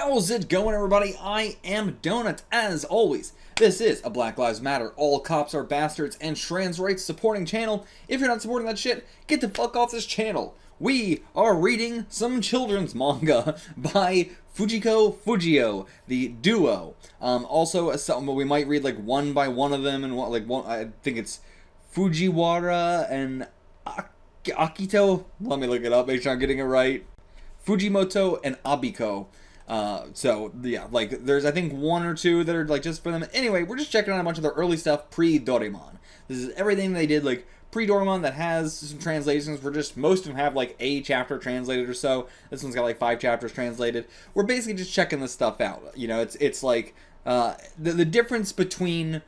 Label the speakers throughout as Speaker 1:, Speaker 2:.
Speaker 1: How's it going, everybody? I am Donut, as always. This is a Black Lives Matter, all cops are bastards, and trans rights supporting channel. If you're not supporting that shit, get the fuck off this channel. We are reading some children's manga by Fujiko Fujio, the duo. Also, we might read like one by one of them, and I think it's Fujiwara and Akito. Let me look it up, make sure I'm getting it right. Fujimoto and Obake. So yeah, like there's I think one or two that are like just for them. Anyway, we're just checking out a bunch of their early stuff pre-Doraemon. This is everything they did like pre-Doraemon that has some translations. Most of them have like a chapter translated or so. This one's got like 5 chapters translated. We're basically just checking this stuff out. You know, it's like the difference between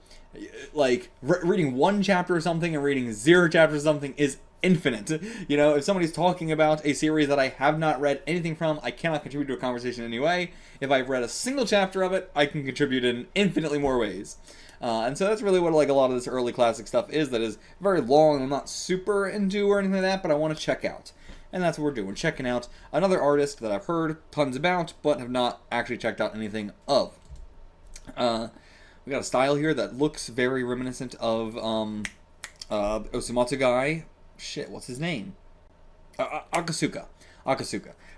Speaker 1: like reading 1 chapter or something and reading 0 chapters or something is infinite. You know, if somebody's talking about a series that I have not read anything from, I cannot contribute to a conversation anyway. If I've read a single chapter of it, I can contribute in infinitely more ways. And so that's really what like a lot of this early classic stuff is, that is very long. I'm not super into or anything like that, but I want to check out. And that's what we're doing, checking out another artist that I've heard tons about, but have not actually checked out anything of. We got a style here that looks very reminiscent of Osamatsu guy. Shit, what's his name? Akasuka.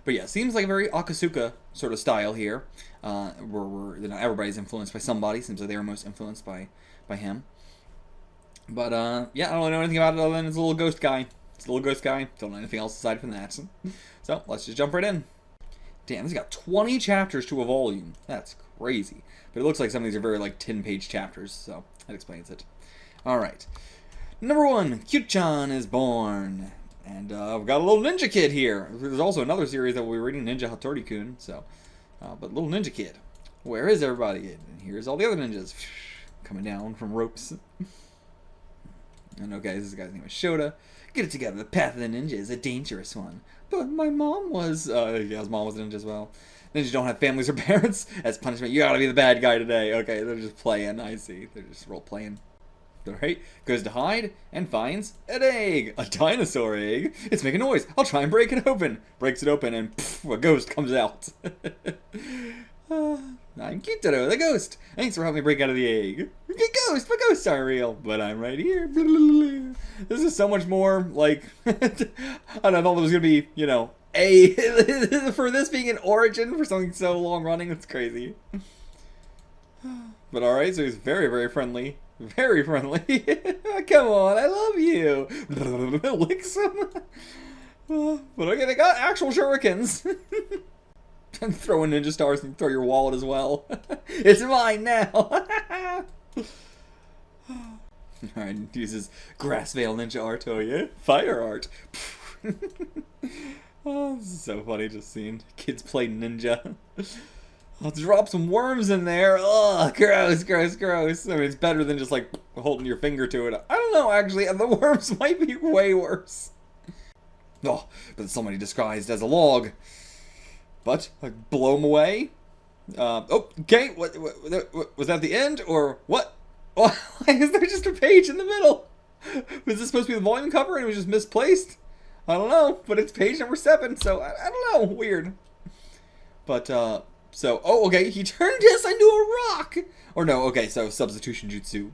Speaker 1: But yeah, seems like a very Akasuka sort of style here. Where you know, everybody's influenced by somebody. Seems like they were most influenced by him. But yeah, I don't really know anything about it other than it's a little ghost guy. Don't know anything else aside from that. So let's just jump right in. Damn, this has got 20 chapters to a volume. That's crazy. But it looks like some of these are very like 10-page chapters, so that explains it. Alright. Number 1, Q-chan is born. And we've got a little ninja kid here. There's also another series that we'll be reading, Ninja Hattori-kun, so. But little ninja kid. Where is everybody? And here's all the other ninjas. Coming down from ropes. And okay, this guy's name is Shota. Get it together, the path of the ninja is a dangerous one. But my mom was, yeah, his mom was a ninja as well. Ninjas don't have families or parents. As punishment, you gotta be the bad guy today. Okay, they're just playing, I see. They're just role-playing. Alright, goes to hide and finds an egg. A dinosaur egg. It's making noise. I'll try and break it open. Breaks it open and poof, a ghost comes out. I'm Qtaro, the ghost. Thanks for helping me break out of the egg. Ghost, but ghosts aren't real. But I'm right here. This is so much more like, I don't know, I thought there was going to be, you know, for this being an origin for something so long running, it's crazy. But alright, so he's very, very friendly. Very friendly. Come on, I love you. Licks him. But okay, they got actual shurikens. And throw in ninja stars and throw your wallet as well. It's mine now. Alright, uses grass veil ninja art, oh yeah? Fire art. Oh, this is so funny just seeing kids play ninja. I'll drop some worms in there. Ugh, gross. I mean, it's better than just, like, holding your finger to it. I don't know, actually. The worms might be way worse. Oh, but somebody disguised as a log. But, like, blow them away. Oh, okay. What, was that the end? Or what? Why is there just a page in the middle? Was this supposed to be the volume cover and it was just misplaced? I don't know. But it's page number 7, so I don't know. Weird. But, so, oh, okay, he turned this into a rock! Or no, okay, so substitution jutsu.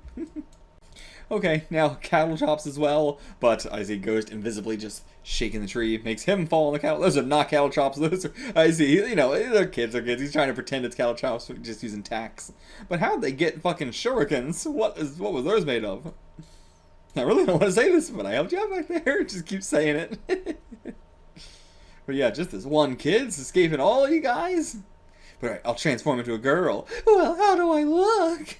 Speaker 1: Okay, now cattle chops as well, but I see Ghost invisibly just shaking the tree, makes him fall on the cattle. Those are not cattle chops, those are, I see, you know, they're kids, he's trying to pretend it's cattle chops, just using tacks. But how'd they get fucking shurikens? What was those made of? I really don't want to say this, but I helped you out back there, just keep saying it. But yeah, just this one kid's escaping all you guys. But alright, I'll transform into a girl. Well, how do I look?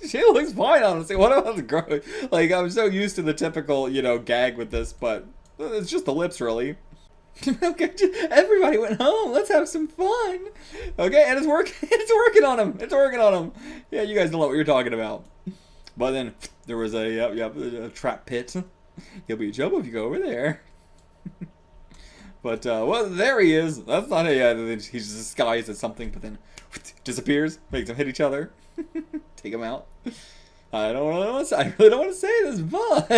Speaker 1: She looks fine, honestly. What about the girl? Like, I'm so used to the typical, you know, gag with this, but it's just the lips, really. Okay, everybody went home. Let's have some fun. Okay, and it's working. It's working on him. It's working on him. Yeah, you guys know what you're talking about. But then there was a trap pit. He'll be in trouble if you go over there. But, well, there he is. That's not he's disguised as something, but then disappears, makes them hit each other, take him out. I really don't want to say this, but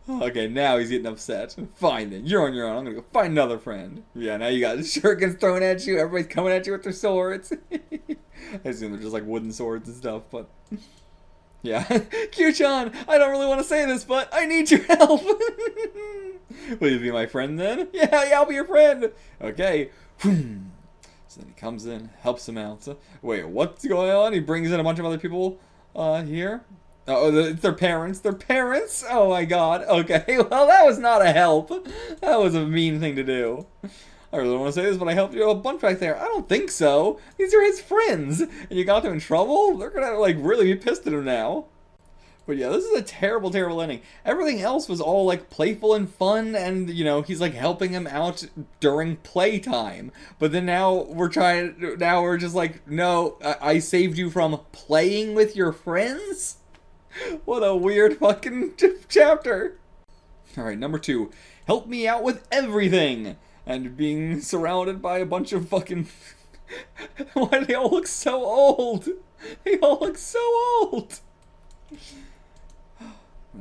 Speaker 1: Okay, now he's getting upset. Fine then, you're on your own. I'm gonna go find another friend. Yeah, now you got shurikens thrown at you. Everybody's coming at you with their swords. I assume they're just like wooden swords and stuff, but... Yeah. Q-chan, I don't really want to say this, but I need your help. Will you be my friend then? Yeah, I'll be your friend. Okay. So then he comes in, helps him out. Wait, what's going on? He brings in a bunch of other people here. Oh, it's their parents. Their parents? Oh my god. Okay, well, that was not a help. That was a mean thing to do. I really don't want to say this, but I helped you a bunch back there. I don't think so. These are his friends. And you got them in trouble? They're gonna, like, really be pissed at him now. But yeah, this is a terrible, terrible ending. Everything else was all, like, playful and fun, and, you know, he's, like, helping him out during playtime. But then now we're just like, no, I saved you from playing with your friends? What a weird fucking chapter. Alright, number 2. Help me out with everything. And being surrounded by a bunch of fucking... Why do they all look so old? They all look so old.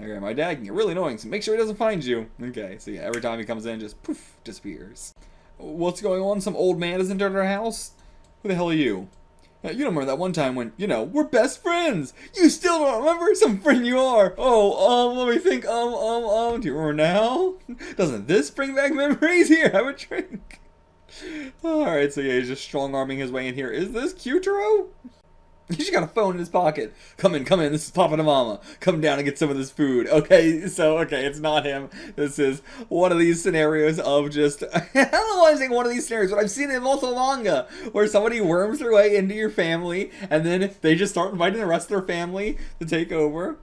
Speaker 1: Okay, my dad can get really annoying, so make sure he doesn't find you. Okay, so yeah, every time he comes in, just poof, disappears. What's going on? Some old man has entered our house? Who the hell are you? You don't remember that one time when, you know, we're best friends. You still don't remember? Some friend you are. Oh, let me think. Do you remember now? Doesn't this bring back memories? Here, have a drink. Alright, so yeah, he's just strong-arming his way in here. Is this Qtaro? He's just got a phone in his pocket. Come in, this is Papa and Mama. Come down and get some of this food. Okay, it's not him. This is one of these scenarios of just... I don't know why I'm saying one of these scenarios, but I've seen it in multiple manga, where somebody worms their way into your family, and then they just start inviting the rest of their family to take over.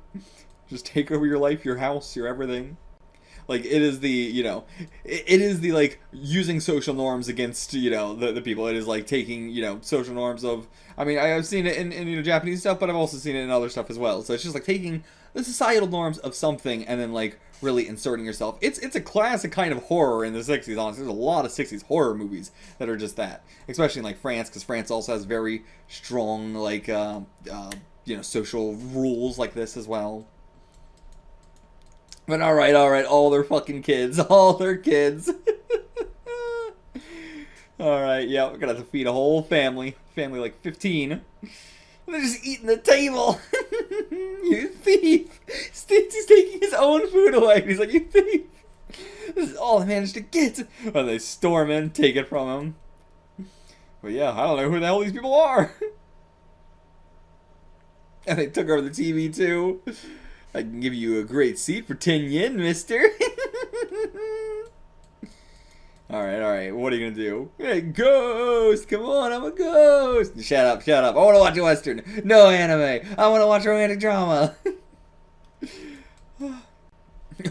Speaker 1: Just take over your life, your house, your everything. Like, it is the, you know, it is the, like, using social norms against, you know, the people. It is, like, taking, you know, social norms of, I mean, I've seen it in you know, Japanese stuff, but I've also seen it in other stuff as well. So it's just, like, taking the societal norms of something and then, like, really inserting yourself. It's a classic kind of horror in the 60s, honestly. There's a lot of 60s horror movies that are just that. Especially in, like, France, because France also has very strong, like, you know, social rules like this as well. But alright, all their fucking kids. All their kids. Alright, yeah, we're gonna have to feed a whole family. Family like 15. They're just eating the table. You thief. He's taking his own food away. He's like, you thief. This is all I managed to get. And they storm in, take it from him. But yeah, I don't know who the hell these people are. And they took over the TV too. I can give you a great seat for 10 yen, mister. Alright, what are you gonna do? Hey, ghost! Come on, I'm a ghost! Shut up. I wanna watch a western. No anime. I wanna watch a romantic drama.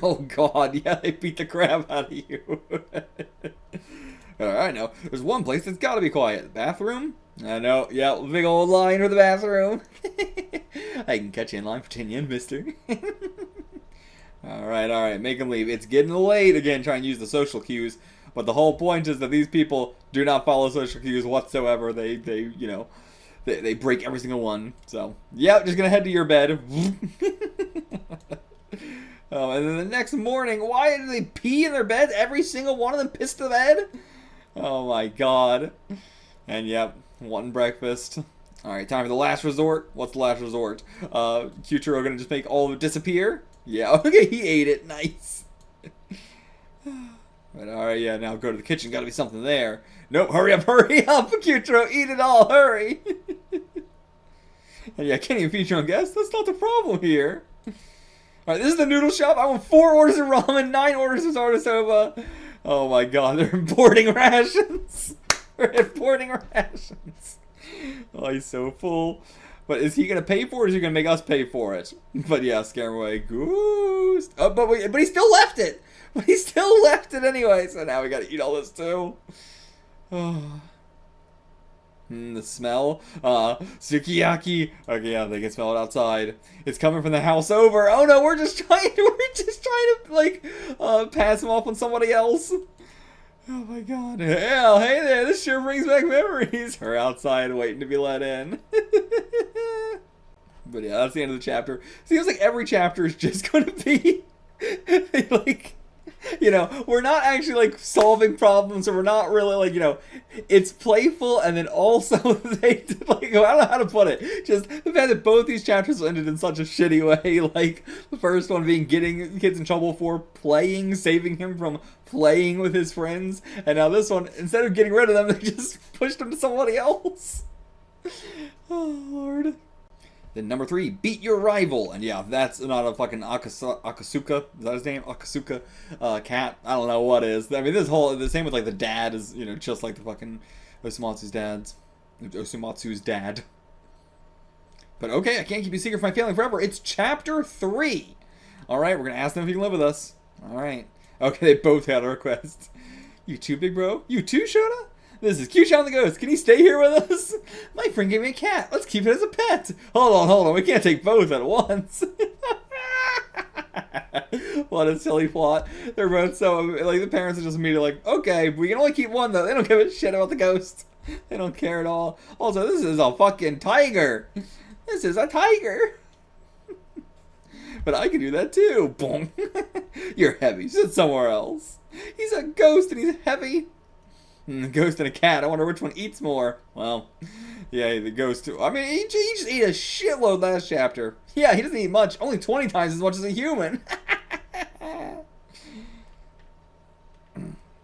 Speaker 1: Oh god, yeah, they beat the crap out of you. Alright, now, there's one place that's gotta be quiet. The bathroom? I know, yeah, big old line for the bathroom. I can catch you in line for 10 yen, mister. Alright, make them leave. It's getting late. Again, try and use the social cues. But the whole point is that these people do not follow social cues whatsoever. They you know, they break every single one. So, yeah, just gonna head to your bed. And then the next morning, why do they pee in their beds? Every single one of them pissed to bed? Oh my god. And yep, wanting breakfast. Alright, time for the last resort. What's the last resort? Qtaro gonna just make all of it disappear? Yeah, okay, he ate it. Nice. But alright, yeah, now go to the kitchen. Gotta be something there. Nope, hurry up, Qtaro, eat it all, hurry. And yeah, can't even feed your own guests. That's not the problem here. Alright, this is the noodle shop. I want 4 orders of ramen, 9 orders of soba. Oh my god, they're importing rations. They're importing rations. Oh, he's so full. But is he gonna pay for it, or is he gonna make us pay for it? But yeah, scare him away. Ghost. Oh, but he still left it. But he still left it anyway. So now we gotta eat all this too. Oh. The smell. Sukiyaki. Okay, yeah, they can smell it outside. It's coming from the house over. Oh no, we're just trying to like pass him off on somebody else. Oh my god. Hell, hey there, this sure brings back memories. We're outside waiting to be let in. But yeah, that's the end of the chapter. Seems like every chapter is just gonna be Like, you know, we're not actually like solving problems, or we're not really like, you know, it's playful, and then also they did, like, I don't know how to put it. Just the fact that both these chapters ended in such a shitty way. Like the first one being getting kids in trouble for playing, saving him from playing with his friends, and now this one, instead of getting rid of them, they just pushed them to somebody else. Oh Lord. Then number 3, beat your rival. And yeah, that's not a fucking Akasuka. Is that his name? Akasuka cat. I don't know what is. I mean, this whole, the same with like the dad is, you know, just like the fucking Osumatsu's dad. But okay, I can't keep you secret from my family forever. It's chapter 3. All right, we're going to ask them if you can live with us. All right. Okay, they both had a request. You too, big bro? You too, Shona? This is Q-Chan the Ghost. Can he stay here with us? My friend gave me a cat. Let's keep it as a pet. Hold on. We can't take both at once. What a silly plot. They're both so, like, the parents are just immediately like, okay, we can only keep one, though. They don't give a shit about the ghost. They don't care at all. Also, this is a fucking tiger. This is a tiger. But I can do that, too. Boom. You're heavy. Sit somewhere else. He's a ghost and he's heavy. The ghost and a cat. I wonder which one eats more. Well, yeah, the ghost too. I mean, he just ate a shitload last chapter. Yeah, he doesn't eat much. Only 20 times as much as a human. We're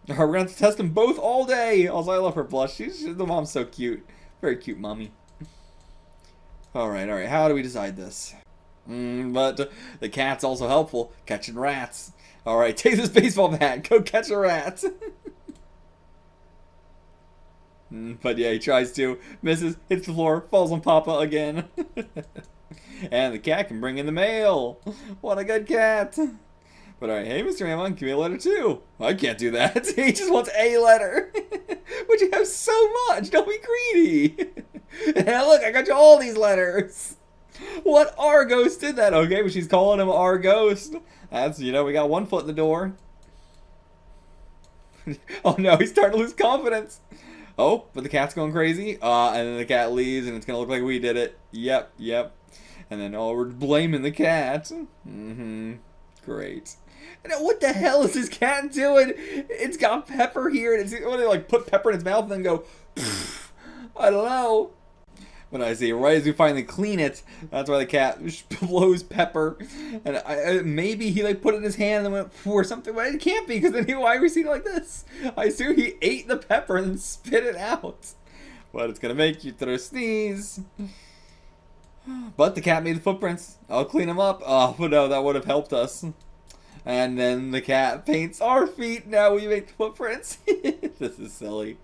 Speaker 1: going to have to test them both all day. Also, I love her blush. The mom's so cute. Very cute mommy. Alright. How do we decide this? But the cat's also helpful. Catching rats. Alright, take this baseball bat. Go catch a rat. But yeah, he tries to, misses, hits the floor, falls on Papa again. And the cat can bring in the mail. What a good cat. But alright, hey Mr. Hammond, give me a letter too. I can't do that. He just wants a letter. But you have so much, don't be greedy. And look, I got you all these letters. What our ghost did that? Okay, but she's calling him our ghost. That's, you know, we got one foot in the door. Oh no, he's starting to lose confidence. Oh, but the cat's going crazy. And then the cat leaves, and it's going to look like we did it. Yep. And then, oh, we're blaming the cat. Great. And what the hell is this cat doing? It's got pepper here, and it's going to, like, put pepper in its mouth and then go, pfft. I don't know. But I see, right as we finally clean it, that's why the cat blows pepper. And maybe he like put it in his hand and went or something, but it can't be, because then why are we seeing it like this? I assume he ate the pepper and then spit it out. But it's gonna make you throw sneeze. But the cat made the footprints. I'll clean them up. Oh, but no, that would have helped us. And then the cat paints our feet. Now we make the footprints. This is silly.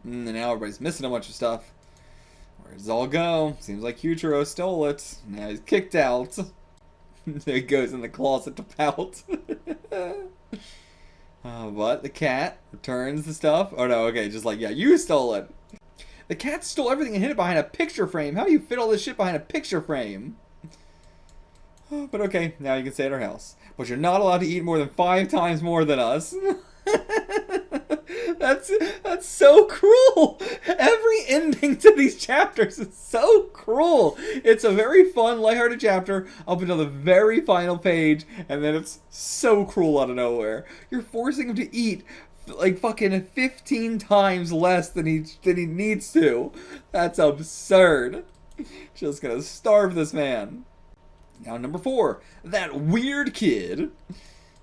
Speaker 1: And now everybody's missing a bunch of stuff. Where does it all go? Seems like Qtaro stole it. Now he's kicked out. There he goes in the closet to pout. But the cat returns the stuff. Oh no, okay, just like, yeah, you stole it. The cat stole everything and hid it behind a picture frame. How do you fit all this shit behind a picture frame? But okay, now you can stay at our house. But you're not allowed to eat more than 5 times more than us. That's so cruel. Every ending to these chapters is so cruel. It's a very fun, lighthearted chapter up until the very final page, and then it's so cruel out of nowhere. You're forcing him to eat like fucking 15 times less than he needs to. That's absurd. Just gonna starve this man. Now number 4, that weird kid.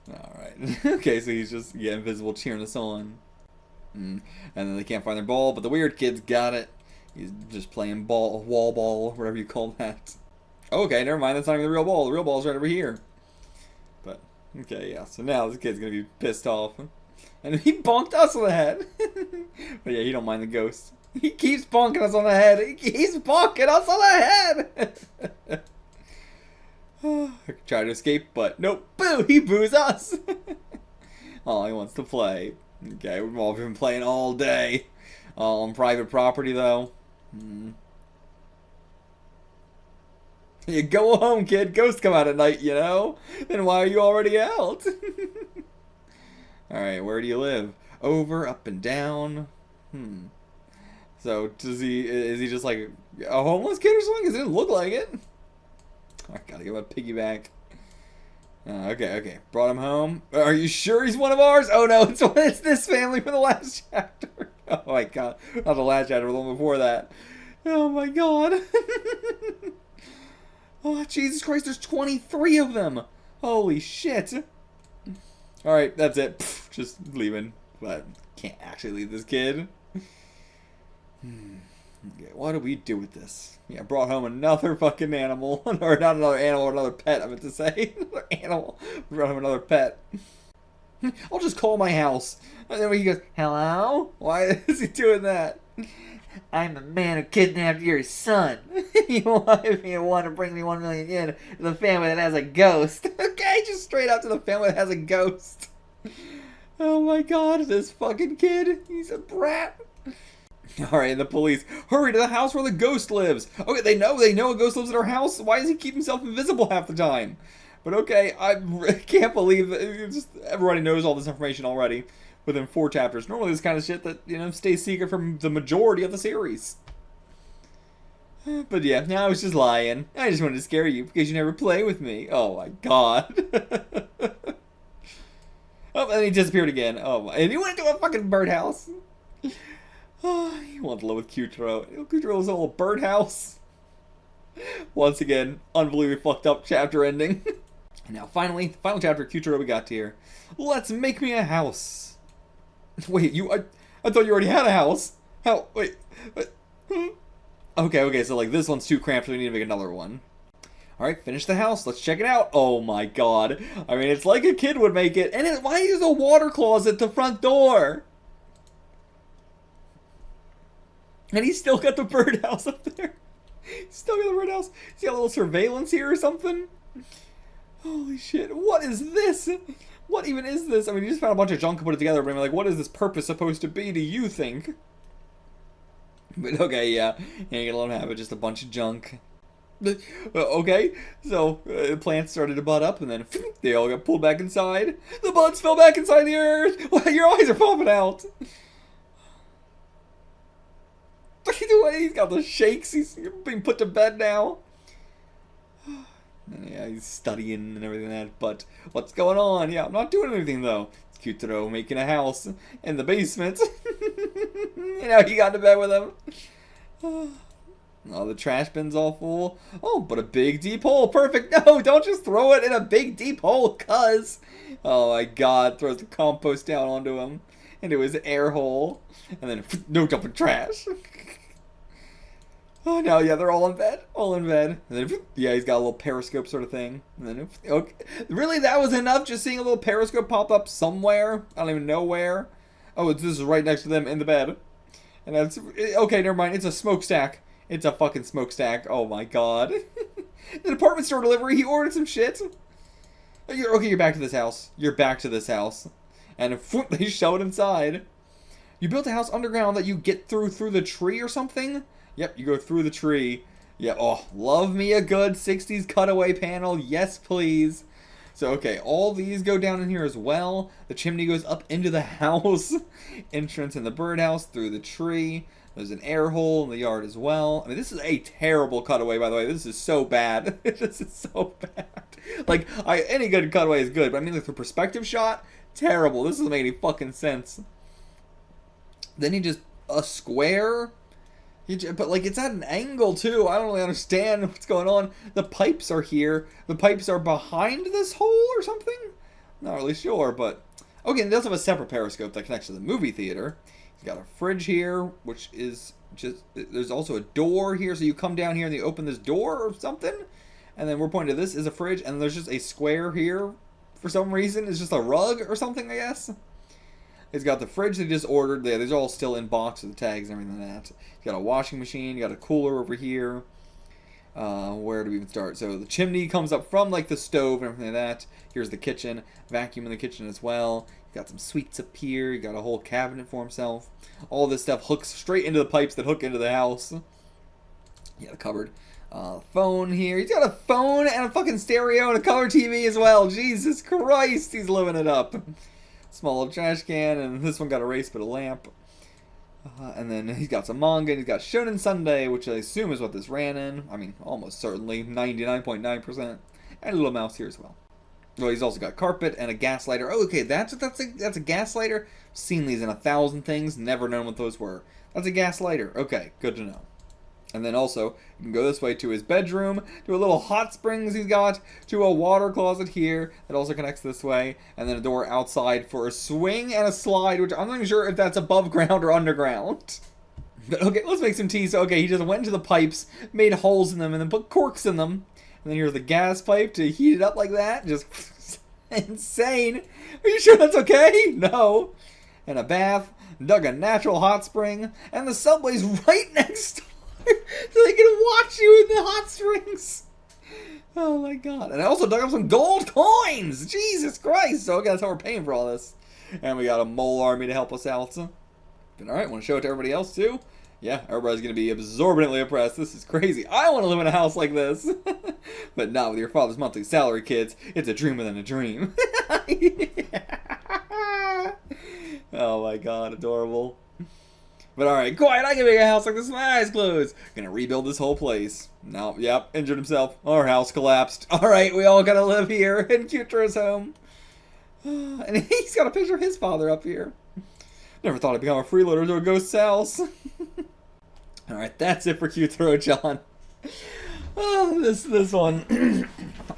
Speaker 1: Alright. Okay, so he's just, yeah, invisible, cheering us on. And then they can't find their ball, but the weird kid's got it. He's just playing wall ball, whatever you call that. Okay, never mind, that's not even the real ball. The real ball's right over here. But, okay, yeah, so now this kid's gonna be pissed off. And he bonked us on the head. But yeah, he don't mind the ghost. He keeps bonking us on the head. He keeps bonking us on the head. Try to escape, but nope. Boo! He boos us. Oh, he wants to play. Okay, we've all been playing all day. All on private property, though. You go home, kid. Ghosts come out at night, you know? Then why are you already out? Alright, where do you live? Over, up, and down. So, is he just like a homeless kid or something? Because it didn't look like it. I gotta give him a piggyback. Okay. Brought him home. Are you sure he's one of ours? Oh no, it's this family from the last chapter. Oh my god. Not the last chapter, the one before that. Oh my god. Oh, Jesus Christ, there's 23 of them. Holy shit. Alright, that's it. Pfft, just leaving. But can't actually leave this kid. Okay, what do we do with this? Yeah, brought home another fucking animal. Or not another animal, another pet, I meant to say. Another animal. Brought home another pet. I'll just call my house. And then when he goes, hello? Why is he doing that? I'm the man who kidnapped your son. You want to bring me 1 million yen to the family that has a ghost. Okay, just straight up to the family that has a ghost. Oh my god, this fucking kid. He's a brat. Alright, and the police, hurry to the house where the ghost lives. Okay, they know a ghost lives in our house. Why does he keep himself invisible half the time? But okay, I can't believe that just everybody knows all this information already within 4 chapters. Normally this kind of shit that, stays secret from the majority of the series. But yeah, now I was just lying. I just wanted to scare you because you never play with me. Oh my god. Oh, and he disappeared again. Oh, and he went into a fucking birdhouse. Oh, he wanted to live with Qtaro. Qtaro's little birdhouse. Once again, unbelievably fucked up chapter ending. Now, finally, the final chapter of Qtaro we got to here. Let's make me a house. Wait, I thought you already had a house. How? Wait. Okay, so like this one's too cramped, so we need to make another one. Alright, finish the house. Let's check it out. Oh my god. I mean, it's like a kid would make it. And why is a water closet at the front door? And he's still got the birdhouse up there. He's still got the birdhouse. He's got a little surveillance here or something. Holy shit. What is this? What even is this? I mean, you just found a bunch of junk and put it together, but I'm like, what is this purpose supposed to be, do you think? But okay, yeah. You ain't gonna let him have it, just a bunch of junk. Okay, so plants started to bud up, and then they all got pulled back inside. The buds fell back inside the earth! Well, your eyes are popping out! Look at the way he's got the shakes, he's being put to bed now. Yeah, he's studying and everything like that, but what's going on? Yeah, I'm not doing anything though. It's Qtaro making a house in the basement. He got into bed with him. Oh, the trash bin's all full. Oh, but a big deep hole. Perfect. No, don't just throw it in a big deep hole, cuz. Oh my god, throws the compost down onto him. Into his air hole. And then, no dumping trash. Oh no, yeah, they're all in bed. All in bed. And then, yeah, he's got a little periscope sort of thing. And then, okay. Really, that was enough? Just seeing a little periscope pop up somewhere? I don't even know where. Oh, this is right next to them in the bed. And that's, okay, never mind. It's a smokestack. It's a fucking smokestack. Oh my god. The department store delivery, he ordered some shit. You're back to this house. You're back to this house. And they shove it inside. You built a house underground that you get through the tree or something? Yep, you go through the tree. Yeah, oh, love me a good 60s cutaway panel. Yes, please. So, okay, all these go down in here as well. The chimney goes up into the house. Entrance in the birdhouse through the tree. There's an air hole in the yard as well. I mean, this is a terrible cutaway, by the way. This is so bad. This is so bad. Like, any good cutaway is good, but I mean, like, the perspective shot, terrible. This doesn't make any fucking sense. Then he just, a square? But, like, it's at an angle, too. I don't really understand what's going on. The pipes are here. The pipes are behind this hole or something? Not really sure, but... Okay, and it does have a separate periscope that connects to the movie theater. He's got a fridge here, which is just... There's also a door here, so you come down here and you open this door or something. And then we're pointing to this is a fridge, and there's just a square here for some reason. It's just a rug or something, I guess. He's got the fridge they just ordered. Yeah, these are all still in box with the tags and everything like that. He's got a washing machine. You got a cooler over here. Where do we even start? So the chimney comes up from like the stove and everything like that. Here's the kitchen. Vacuum in the kitchen as well. You got some sweets up here. You got a whole cabinet for himself. All this stuff hooks straight into the pipes that hook into the house. You got a cupboard. Phone here. He's got a phone and a fucking stereo and a color TV as well. Jesus Christ, he's living it up. Small little trash can, and this one got erased but a lamp. And then he's got some manga, and he's got Shonen Sunday, which I assume is what this ran in. I mean, almost certainly, 99.9%. And a little mouse here as well. Well, he's also got carpet and a gas lighter. Oh, okay, that's a gas lighter. Seen these in 1,000 things, never known what those were. That's a gas lighter. Okay, good to know. And then also, you can go this way to his bedroom, to a little hot springs he's got, to a water closet here that also connects this way, and then a door outside for a swing and a slide, which I'm not even sure if that's above ground or underground. But okay, let's make some tea. So, okay, he just went into the pipes, made holes in them, and then put corks in them. And then here's the gas pipe to heat it up like that. Just insane. Are you sure that's okay? No. And a bath, dug a natural hot spring, and the subway's right next door. So they can watch you in the hot springs. Oh my god. And I also dug up some gold coins. Jesus Christ. So okay, that's how we're paying for all this. And we got a mole army to help us out. So. But alright, want to show it to everybody else too? Yeah, everybody's going to be absorbently impressed. This is crazy. I want to live in a house like this. But not with your father's monthly salary, kids. It's a dream within a dream. Oh my god, adorable. But alright, quiet, I can make a house like this with my eyes closed. Gonna rebuild this whole place. No, yep, injured himself. Our house collapsed. Alright, we all gotta live here in Q-Taro's home. And he's got a picture of his father up here. Never thought I'd become a freeloader to a ghost's house. Alright, that's it for Qtaro, John. Oh, this one.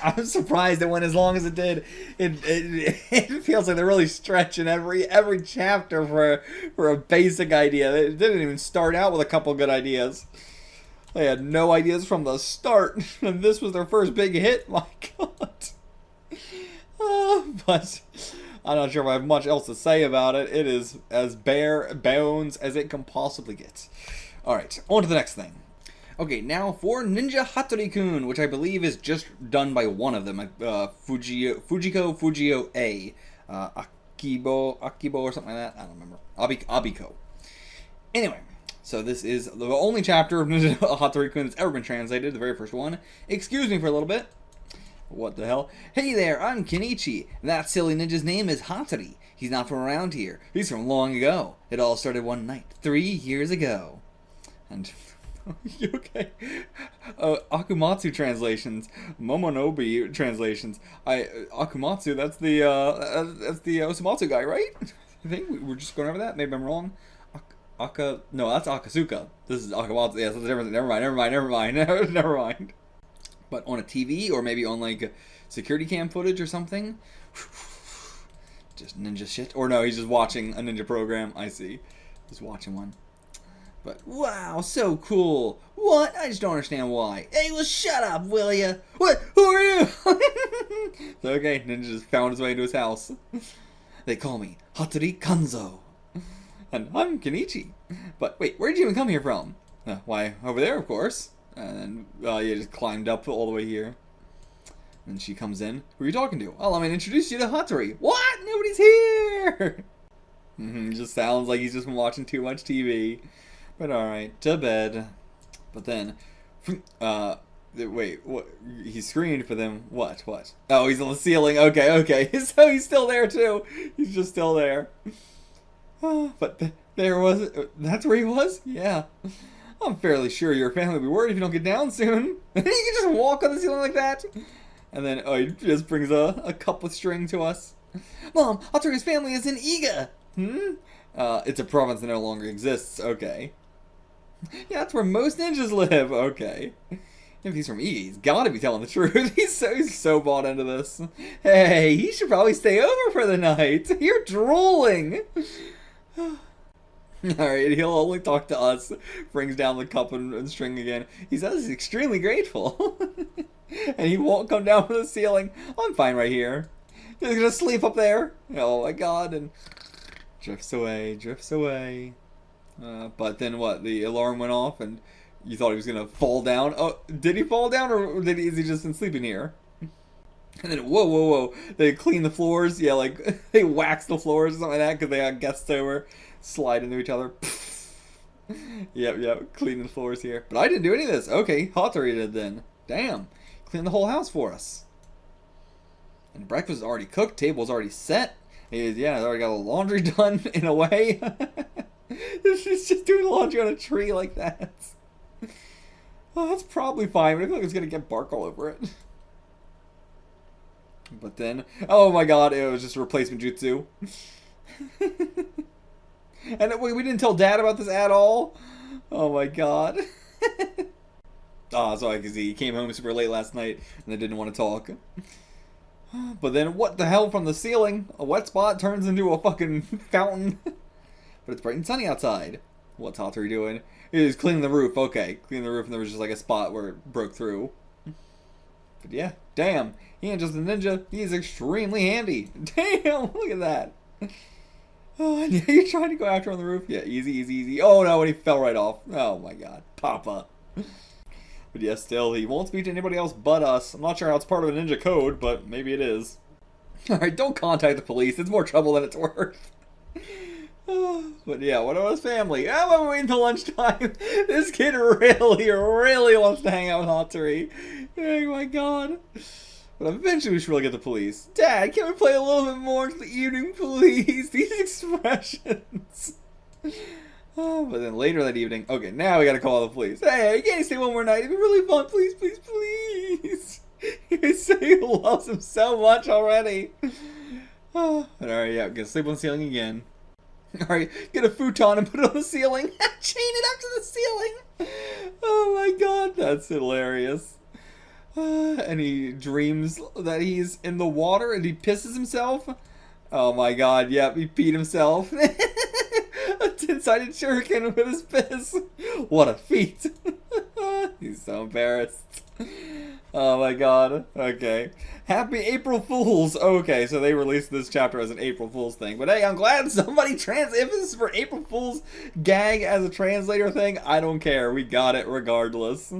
Speaker 1: I'm surprised it went as long as it did. It feels like they're really stretching every chapter for a basic idea. It didn't even start out with a couple good ideas. They had no ideas from the start, and this was their first big hit. My God. But I'm not sure if I have much else to say about it. It is as bare bones as it can possibly get. Alright, on to the next thing. Okay, now for Ninja Hattori-kun, which I believe is just done by one of them, Fujiko Fujio A, Akibo or something like that. I don't remember. Obako. Anyway, so this is the only chapter of Ninja Hattori-kun that's ever been translated, the very first one. Excuse me for a little bit. What the hell? Hey there, I'm Kenichi. That silly ninja's name is Hattori. He's not from around here. He's from long ago. It all started one night, 3 years ago. And... okay. Akumatsu translations, Momonobe translations. Akumatsu, that's the Osamatsu guy, right? I think we're just going over that. Maybe I'm wrong. No, that's Akasuka. This is Akamatsu. Yeah, that's different. Never mind. Never mind. But on a TV or maybe on like security cam footage or something. Just ninja shit. Or no, he's just watching a ninja program. I see. He's watching one. But, wow, so cool. What? I just don't understand why. Hey, well, shut up, will ya? What? Who are you? So, okay, Ninja just found his way into his house. They call me Hattori-kanzo. And I'm Kenichi. But, wait, where'd you even come here from? Why, over there, of course. And then, you just climbed up all the way here. And she comes in. Who are you talking to? Oh, let me introduce you to Hattori. What? Nobody's here! Just sounds like he's just been watching too much TV. But alright, to bed. But then, wait, what? He screamed for them. What? Oh, he's on the ceiling. Okay. So he's still there too. He's just still there. But there was, that's where he was? Yeah. I'm fairly sure your family will be worried if you don't get down soon. You can just walk on the ceiling like that. And then, he just brings a cup with string to us. Mom, Hattori's family is in Iga. It's a province that no longer exists. Okay. Yeah, that's where most ninjas live. Okay. If he's from Iga, he's gotta be telling the truth. He's so bought into this. Hey, he should probably stay over for the night. You're drooling. Alright, he'll only talk to us. Brings down the cup and string again. He says he's extremely grateful. And he won't come down from the ceiling. I'm fine right here. He's gonna sleep up there. Oh my god. And drifts away. But then what? The alarm went off and you thought he was gonna fall down. Oh, did he fall down or is he just been sleeping here? And then, whoa. They clean the floors. Yeah, like, they wax the floors or something like that because they got guests over. Slide into each other. Yep, cleaning the floors here. But I didn't do any of this. Okay, Hattori did then. Damn. Cleaned the whole house for us. And breakfast is already cooked. Table's already set. He's already got the laundry done in a way. He's just doing laundry on a tree like that. Oh, that's probably fine, but I feel like it's going to get bark all over it. But then, oh my god, it was just a replacement jutsu. And we didn't tell Dad about this at all. Oh my god. Oh, sorry, because he came home super late last night and they didn't want to talk. But then, what the hell from the ceiling? A wet spot turns into a fucking fountain. But it's bright and sunny outside. What's Hattori doing? He's cleaning the roof. Okay, cleaning the roof, and there was just like a spot where it broke through. But yeah, damn. He ain't just a ninja. He's extremely handy. Damn, look at that. Oh, and you're trying to go after on the roof? Yeah, easy, easy, easy. Oh no, and he fell right off. Oh my god. Papa. But yeah, still, he won't speak to anybody else but us. I'm not sure how it's part of a ninja code, but maybe it is. Alright, don't contact the police. It's more trouble than it's worth. But yeah, what about his family? I'm waiting until lunchtime. This kid really wants to hang out with Hattori. Oh my god. But eventually we should really get the police. Dad, can we play a little bit more into the evening, please? These expressions. Oh, but then later that evening, okay, now we gotta call the police. Hey, can't you stay one more night? It'd be really fun. Please, please, please. You say he loves him so much already. Alright, yeah, gonna sleep on the ceiling again. Alright, get a futon and put it on the ceiling. Chain it up to the ceiling. Oh my god, that's hilarious. And he dreams that he's in the water and he pisses himself. Oh my god, yep, he peed himself. A 10-sided shuriken with his piss. What a feat. He's so embarrassed. Oh my god. Okay. Happy April Fools. Okay, so they released this chapter as an April Fool's thing. But hey, I'm glad somebody if this is for April Fool's gag as a translator thing, I don't care. We got it regardless.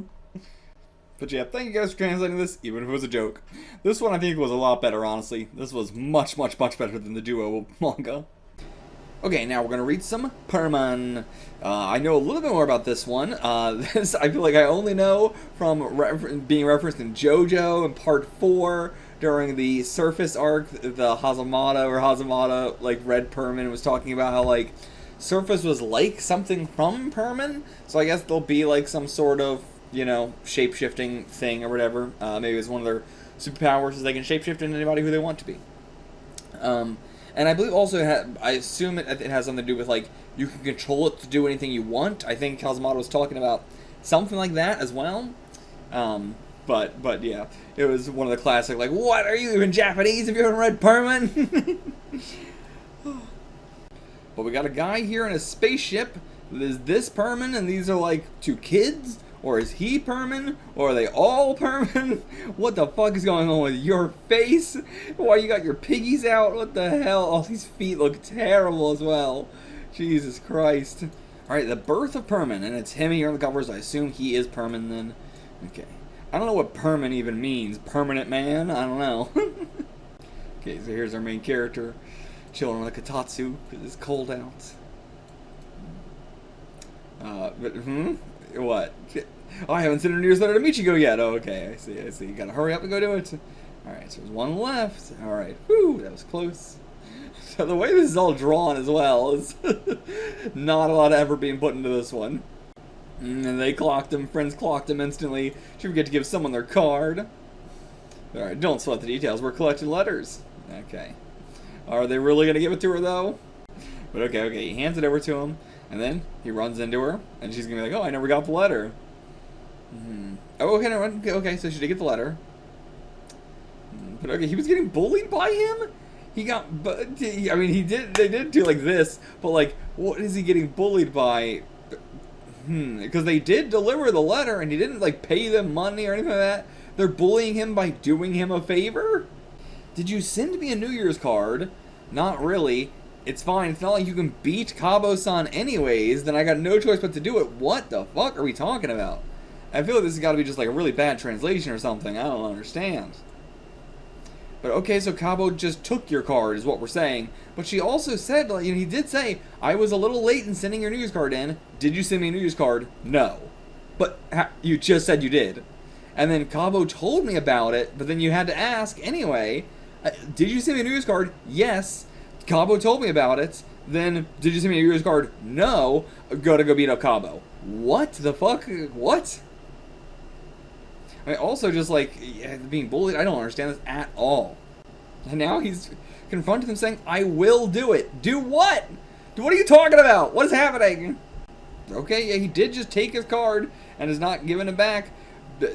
Speaker 1: But yeah, thank you guys for translating this, even if it was a joke. This one I think was a lot better, honestly. This was much, much, much better than the duo manga. Okay, now we're going to read some Perman. I know a little bit more about this one. This I feel like I only know from being referenced in JoJo in Part 4 during the Surface arc. The Hazamada, like, read Perman was talking about how, like, Surface was like something from Perman. So I guess there'll be, like, some sort of, you know, shape-shifting thing or whatever. Maybe it's one of their superpowers is they can shape-shift into anybody who they want to be. And I believe also, I assume it has something to do with, like, you can control it to do anything you want. I think Kazamato was talking about something like that as well. But yeah, it was one of the classic, like, what, are you even Japanese if you haven't read Perman? But we got a guy here in a spaceship. Is this Perman and these are, like, two kids? Or is he Perman? Or are they all Perman? What the fuck is going on with your face? Why you got your piggies out? What the hell? All these feet look terrible as well. Jesus Christ. Alright, the birth of Perman. And it's him here on the covers. I assume he is Perman then. Okay. I don't know what Perman even means. Permanent man? I don't know. Okay, so here's our main character. Chilling with a katatsu because it's cold out. What? Oh, I haven't sent a New Year's letter to Michiko yet. Oh, okay, I see. You gotta hurry up and go do it. Alright, so there's one left. Alright, whew, that was close. So the way this is all drawn as well is not a lot of effort being put into this one. And they clocked him, friends clocked him instantly. Should forget to give someone their card. Alright, don't sweat the details, we're collecting letters. Okay. Are they really gonna give it to her though? But okay, he hands it over to him. And then he runs into her, and she's gonna be like, "Oh, I never got the letter." Oh, okay, so she did get the letter. But okay, he was getting bullied by him. He got, I mean, they did do like this, but like, what is he getting bullied by? Because they did deliver the letter, and he didn't like pay them money or anything like that. They're bullying him by doing him a favor. Did you send me a New Year's card? Not really. It's fine. It's not like you can beat Kabo-san anyways. Then I got no choice but to do it. What the fuck are we talking about? I feel like this has got to be just like a really bad translation or something. I don't understand. But okay, so Kabo just took your card is what we're saying. But she also said, like, he did say, I was a little late in sending your New Year's card in. Did you send me a New Year's card? No. But you just said you did. And then Kabo told me about it, but then you had to ask anyway. Did you send me a New Year's card? Yes. Kabo told me about it. Then, did you send me a New Year's card? No. Gotta go beat up Kabo. What the fuck? What? I mean, also just like being bullied, I don't understand this at all. And now he's confronting him saying, I will do it. Do what? What are you talking about? What is happening? Okay, yeah, he did just take his card and is not giving it back,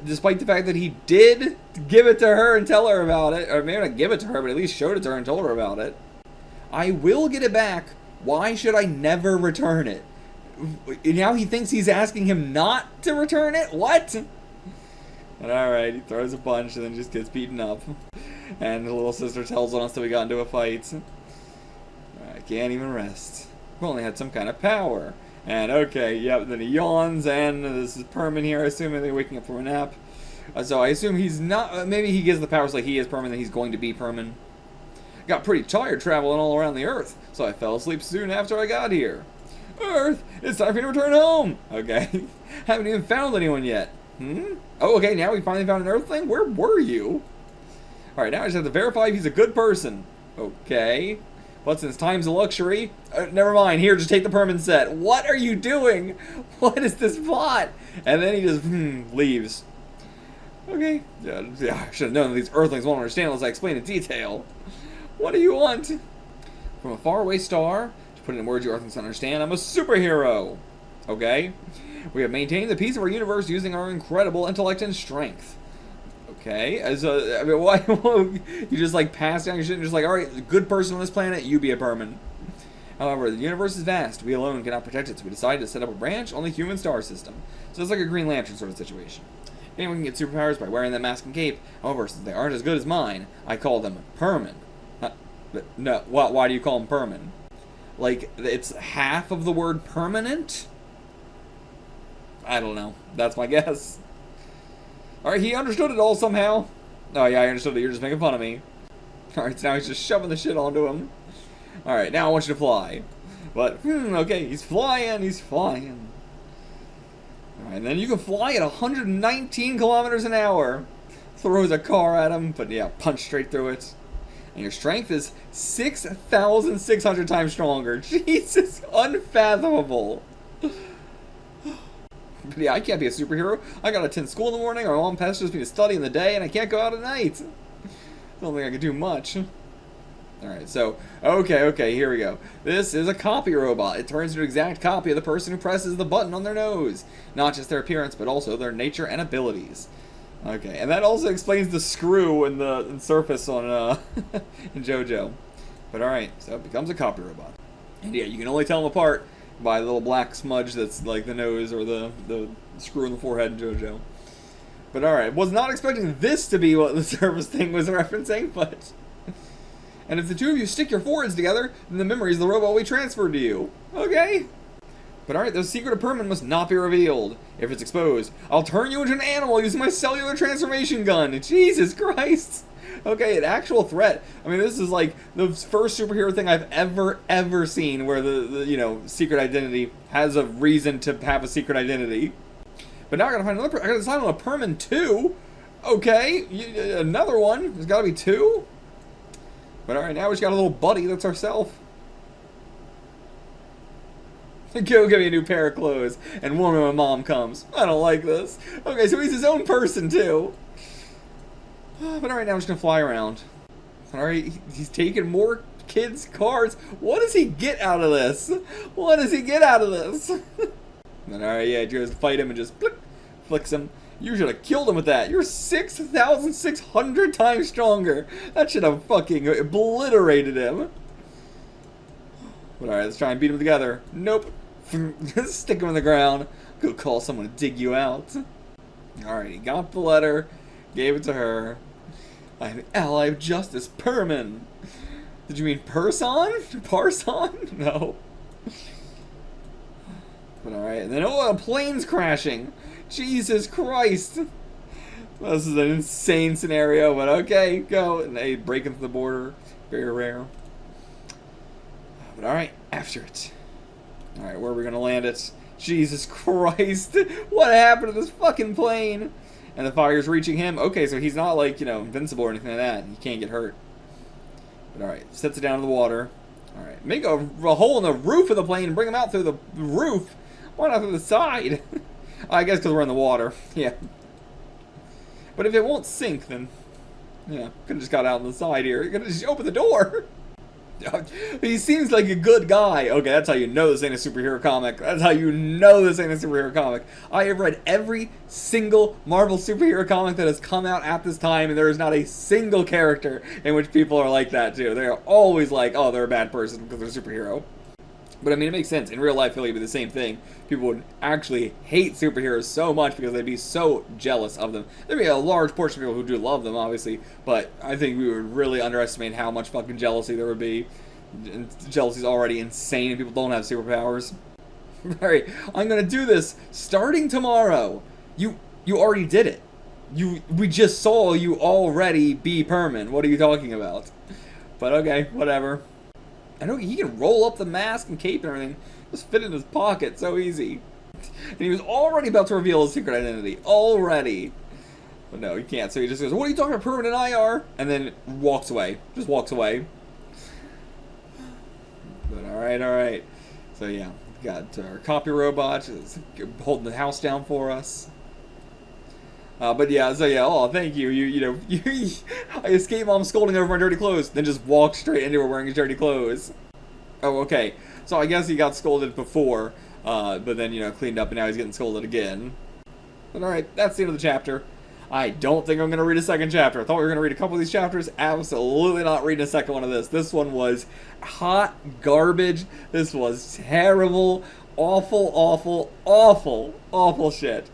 Speaker 1: despite the fact that he did give it to her and tell her about it. Or maybe not give it to her, but at least showed it to her and told her about it. I will get it back. Why should I never return it? Now he thinks he's asking him not to return it? What? And alright, he throws a punch and then just gets beaten up. And the little sister tells on us that we got into a fight. I can't even rest. We only had some kind of power. And okay, yep, then he yawns, and this is Perman here, assuming they're waking up from a nap. So I assume he's not, maybe he gives the powers like he is Perman, that he's going to be Perman. Got pretty tired traveling all around the Earth, so I fell asleep soon after I got here. Earth, it's time for you to return home! Okay, haven't even found anyone yet. Oh, okay, now we finally found an Earthling? Where were you? Alright, now I just have to verify if he's a good person. Okay. But since time's a luxury, never mind, here, just take the Perman set. What are you doing? What is this plot? And then he just, leaves. Okay, yeah, I should have known that these Earthlings won't understand unless I explain in detail. What do you want? From a faraway star, to put it in words you Earthlings don't understand, I'm a superhero. Okay? We have maintained the peace of our universe using our incredible intellect and strength. Okay, as I mean, why you just like pass down your shit and just like, alright, good person on this planet, you be a Perman. However, the universe is vast, we alone cannot protect it, so we decided to set up a branch on the human star system. So it's like a Green Lantern sort of situation. Anyone can get superpowers by wearing that mask and cape. However, since they aren't as good as mine, I call them Perman. No, why do you call them Perman? Like, it's half of the word permanent? I don't know. That's my guess. Alright, he understood it all somehow. Oh yeah, I understood it. You're just making fun of me. Alright, so now he's just shoving the shit onto him. Alright, now I want you to fly. But, okay, he's flying. Alright, and then you can fly at 119 kilometers an hour. Throws a car at him, but yeah, punch straight through it. And your strength is 6,600 times stronger. Jesus, unfathomable. But yeah, I can't be a superhero. I gotta attend school in the morning, or my mom pesters me to study in the day, and I can't go out at night. I don't think I can do much. Alright, so, okay, here we go. This is a copy robot. It turns into an exact copy of the person who presses the button on their nose. Not just their appearance, but also their nature and abilities. Okay, and that also explains the screw in the surface on in JoJo. But alright, so it becomes a copy robot. And yeah, you can only tell them apart by the little black smudge that's like the nose or the screw in the forehead in JoJo. But alright, was not expecting this to be what the surface thing was referencing, but... And if the two of you stick your foreheads together, then the memories of the robot will be transferred to you. Okay. But alright, the secret of Perman must not be revealed. If it's exposed, I'll turn you into an animal using my cellular transformation gun. Jesus Christ. Okay, an actual threat. I mean, this is like the first superhero thing I've ever seen where the you know, secret identity has a reason to have a secret identity. But now I gotta find another I gotta decide on a Perman 2. Okay, another one. There's gotta be 2. But alright, now we just got a little buddy that's ourself. Go get me a new pair of clothes and warn me when mom comes. I don't like this. Okay, so he's his own person too. But alright, now I'm just gonna fly around. Alright, he's taking more kids' cards. What does he get out of this? What does he get out of this? And alright, yeah, he goes to fight him and just flicks him. You should have killed him with that. You're 6,600 times stronger. That should have fucking obliterated him. But alright, let's try and beat him together. Nope. Stick him in the ground. Go call someone to dig you out. Alright, he got the letter. Gave it to her. I'm ally of justice, Perman. Did you mean Person? Parson? No. But alright, and then a plane's crashing. Jesus Christ. This is an insane scenario, but okay, go. And they break into the border. Very rare. But alright, after it. Alright, where are we gonna land it? Jesus Christ. What happened to this fucking plane? And the fire's reaching him. Okay, so he's not like, you know, invincible or anything like that. He can't get hurt. But alright, sets it down in the water. Alright, make a hole in the roof of the plane and bring him out through the roof. Why not through the side? I guess because we're in the water. Yeah. But if it won't sink, then... Yeah, could have just got out on the side here. You could have just opened the door. He seems like a good guy. Okay, that's how you know this ain't a superhero comic. That's how you know this ain't a superhero comic. I have read every single Marvel superhero comic that has come out at this time, and there is not a single character in which people are like that, too. They are always like, oh, they're a bad person because they're a superhero. But, I mean, it makes sense. In real life, it would be the same thing. People would actually hate superheroes so much because they'd be so jealous of them. There'd be a large portion of people who do love them, obviously, but I think we would really underestimate how much fucking jealousy there would be. And jealousy's already insane and people don't have superpowers. Alright, I'm gonna do this starting tomorrow. You already did it. We just saw you already be Perman. What are you talking about? But okay, whatever. I know he can roll up the mask and cape and everything. Just fit in his pocket so easy. And he was already about to reveal his secret identity. Already. But no, he can't. So he just goes, what are you talking about, Perman and I are? And then walks away. Just walks away. But alright. So yeah, got our copy robot is holding the house down for us. But yeah, so yeah, oh, thank you. I escaped mom scolding over my dirty clothes, then just walked straight into her wearing his dirty clothes. Oh, okay. So I guess he got scolded before, but then, cleaned up and now he's getting scolded again. But alright, that's the end of the chapter. I don't think I'm going to read a second chapter. I thought we were going to read a couple of these chapters. Absolutely not reading a second one of this. This one was hot garbage. This was terrible, awful shit.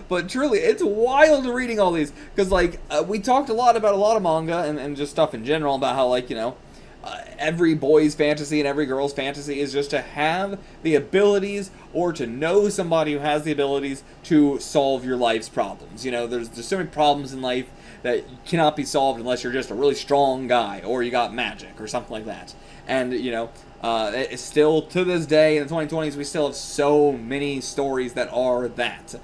Speaker 1: But truly, it's wild reading all these. Because, we talked a lot about a lot of manga and just stuff in general about how, every boy's fantasy and every girl's fantasy is just to have the abilities or to know somebody who has the abilities to solve your life's problems. There's so many problems in life that cannot be solved unless you're just a really strong guy or you got magic or something like that. And, it's still, to this day, in the 2020s, we still have so many stories that are that,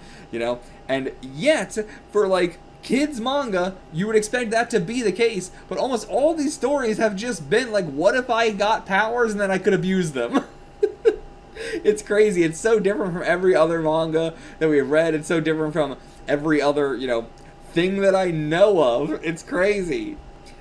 Speaker 1: And yet, for, kids manga, you would expect that to be the case, but almost all these stories have just been what if I got powers and then I could abuse them? It's crazy. It's so different from every other manga that we've read. It's so different from every other, thing that I know of. It's crazy.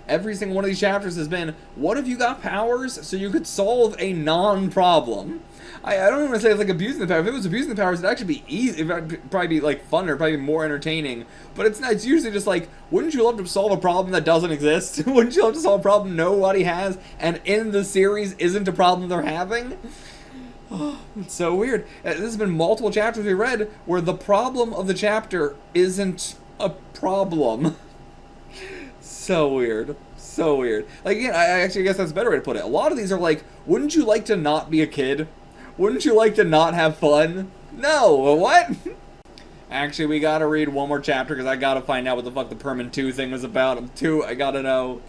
Speaker 1: Every single one of these chapters has been, what if you got powers so you could solve a non-problem? I don't even want to say it's abusing the powers. If it was abusing the powers, it'd actually be easy. It'd probably be funner, probably be more entertaining. But it's not. It's usually just wouldn't you love to solve a problem that doesn't exist? Wouldn't you love to solve a problem nobody has, and in the series isn't a problem they're having? Oh, it's so weird. This has been multiple chapters we read where the problem of the chapter isn't a problem. So weird. So weird. Again, I guess that's a better way to put it. A lot of these are wouldn't you like to not be a kid? Wouldn't you like to not have fun? No, what? Actually, we gotta read one more chapter because I gotta find out what the fuck the Perman 2 thing was about. I gotta know.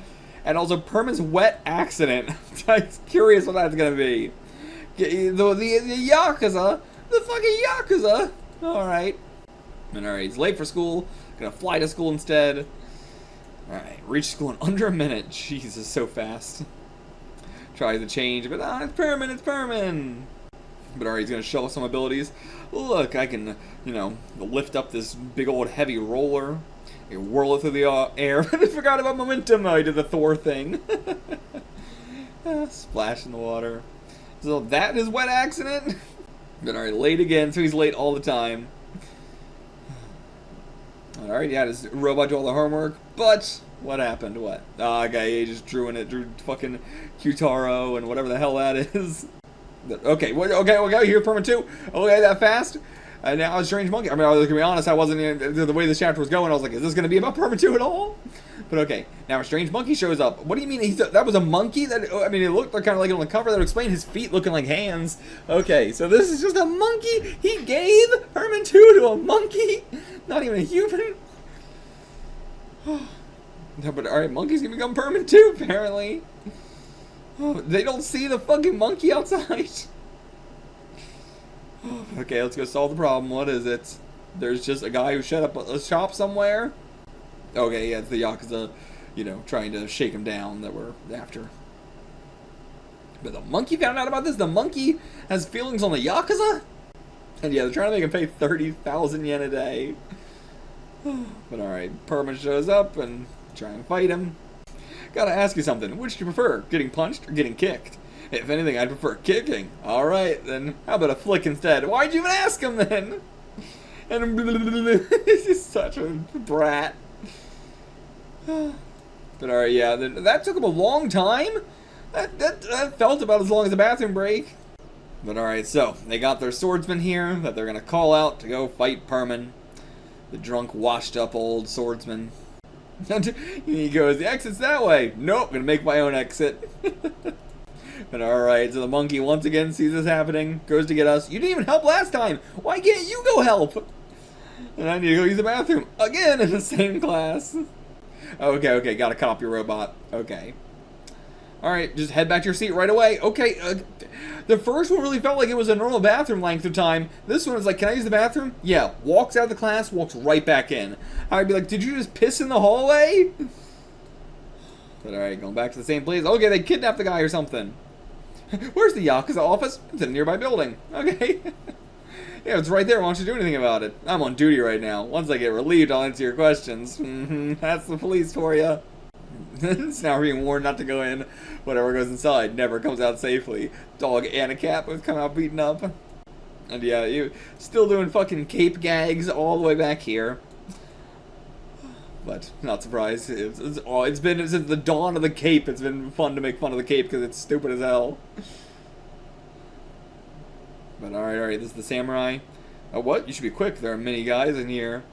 Speaker 1: And also, Perman's wet accident. I'm curious what that's gonna be. The Yakuza. The fucking Yakuza. Alright. He's late for school. Gonna fly to school instead. Alright, reach school in under a minute. Jesus, so fast. Tries to change, but it's Perman. But alright, he's gonna show us some abilities. Look, I can, lift up this big old heavy roller. I whirl it through the air. I forgot about momentum. I did the Thor thing. Splash in the water. So that is wet accident. But alright, late again, so he's late all the time. Alright, yeah, his robot do all the homework, but what happened? What? Okay, he just drew fucking Q-Tarō and whatever the hell that is. Okay, here's Perman 2. Okay, that fast? And now it's Strange Monkey. I mean, I was gonna be honest, I wasn't, the way this chapter was going, I was like, is this gonna be about Perman 2 at all? But okay, now a strange monkey shows up. What do you mean, that was a monkey? It looked kind of like on the cover. That would explain his feet looking like hands. Okay, so this is just a monkey? He gave Perman 2 to a monkey? Not even a human? No, but alright, monkeys can become Perman 2, apparently. Oh, they don't see the fucking monkey outside. Okay, let's go solve the problem. What is it? There's just a guy who shut up a shop somewhere. Okay, yeah, it's the Yakuza, trying to shake him down that we're after. But the monkey found out about this? The monkey has feelings on the Yakuza? And yeah, they're trying to make him pay 30,000 yen a day. But alright, Perman shows up and Try and fight him. Gotta ask you something. Which do you prefer, getting punched or getting kicked? If anything, I'd prefer kicking. Alright, then how about a flick instead? Why'd you even ask him then? And he's such a brat. But alright, yeah, that took him a long time? That felt about as long as a bathroom break. But alright, so, they got their swordsman here that they're gonna call out to go fight Perman. The drunk, washed-up old swordsman. And he goes, the exit's that way. Nope, gonna make my own exit. But alright, so the monkey once again sees this happening, goes to get us. You didn't even help last time! Why can't you go help? And I need to go use the bathroom again in the same class. Okay, gotta copy your robot. Okay. Alright, just head back to your seat right away. Okay, the first one really felt like it was a normal bathroom length of time. This one is like, can I use the bathroom? Yeah, walks out of the class, walks right back in. I'd be like, did you just piss in the hallway? But alright, going back to the same place. Okay, they kidnapped the guy or something. Where's the Yakuza office? It's in a nearby building. Okay. Yeah, it's right there. Why don't you do anything about it? I'm on duty right now. Once I get relieved, I'll answer your questions. That's the police for you. It's now being warned not to go in. Whatever goes inside never comes out safely. Dog and a cat both come out beaten up. And yeah, you still doing fucking cape gags all the way back here. But not surprised. It's been since the dawn of the cape. It's been fun to make fun of the cape because it's stupid as hell. But alright, this is the samurai. Oh, what? You should be quick. There are many guys in here.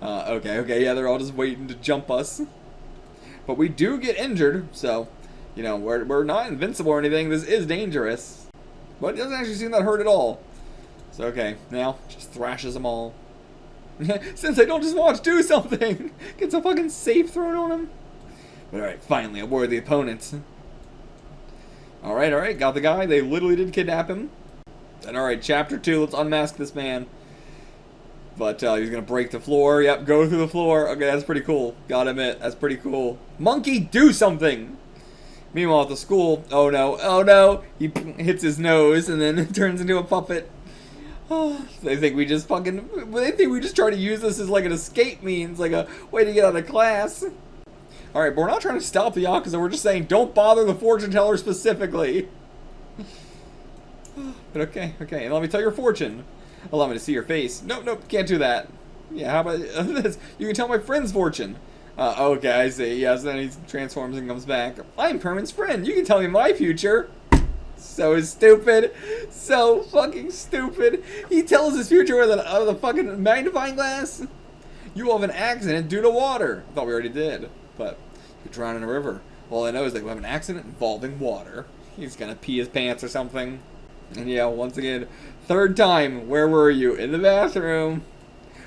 Speaker 1: Okay, yeah, they're all just waiting to jump us. But we do get injured, so, you know, we're not invincible or anything. This is dangerous. But it doesn't actually seem that hurt at all. So, okay, now, just thrashes them all. Since I don't just watch, do something! Get some fucking safe thrown on him. But alright, finally, a worthy opponent. Alright, got the guy. They literally did kidnap him. And alright, chapter 2, let's unmask this man. But he's gonna break the floor. Yep, go through the floor. Okay, that's pretty cool. Gotta admit, that's pretty cool. Monkey, do something! Meanwhile, at the school, oh no, he hits his nose and then turns into a puppet. They think we just try to use this as like an escape means, like a way to get out of class. Alright, but we're not trying to stop the Yakuza, we're just saying don't bother the fortune teller specifically. But okay, and let me tell your fortune. Allow me to see your face. Nope, can't do that. Yeah, how about this? You can tell my friend's fortune. Okay, I see. Yes, then he transforms and comes back. I'm Perman's friend. You can tell me my future. So stupid. So fucking stupid. He tells his future with a fucking magnifying glass. You will have an accident due to water. I thought we already did. But you drown in a river. All I know is that we have an accident involving water. He's gonna pee his pants or something. And yeah, once again, third time, where were you? In the bathroom.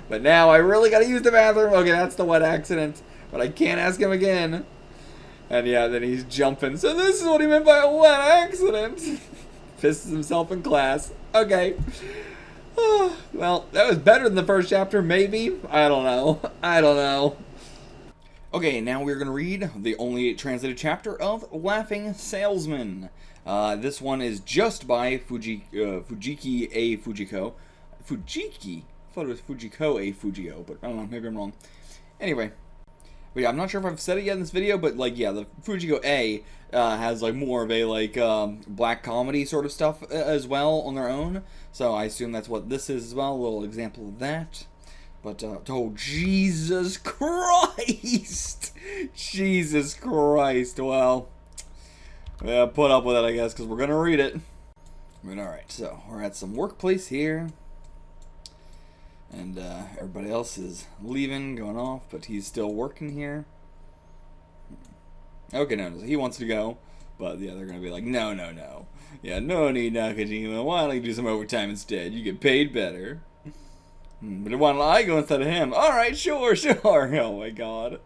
Speaker 1: But now I really gotta use the bathroom. Okay, that's the wet accident. But I can't ask him again. And yeah, then he's jumping. So this is what he meant by a wet accident. Pisses himself in class. Okay. Well, that was better than the first chapter, maybe? I don't know. Okay, now we're gonna read the only translated chapter of Laughing Salesman. This one is just by Fujiki A. Fujiko. Fujiki? I thought it was Fujiko A. Fujio, but I don't know, maybe I'm wrong. Anyway. But yeah, I'm not sure if I've said it yet in this video, but like, yeah, the Fujiko A has like more of a like black comedy sort of stuff as well on their own. So I assume that's what this is as well, a little example of that. But, oh, Jesus Christ! Jesus Christ, well... Yeah, put up with it, I guess, because we're going to read it. But alright, so we're at some workplace here. And everybody else is leaving, going off, but he's still working here. Okay, no, he wants to go. But yeah, they're going to be like, no. Yeah, no need, Nakajima. Why don't you do some overtime instead? You get paid better. But why don't I go instead of him? Alright, sure. Oh my god.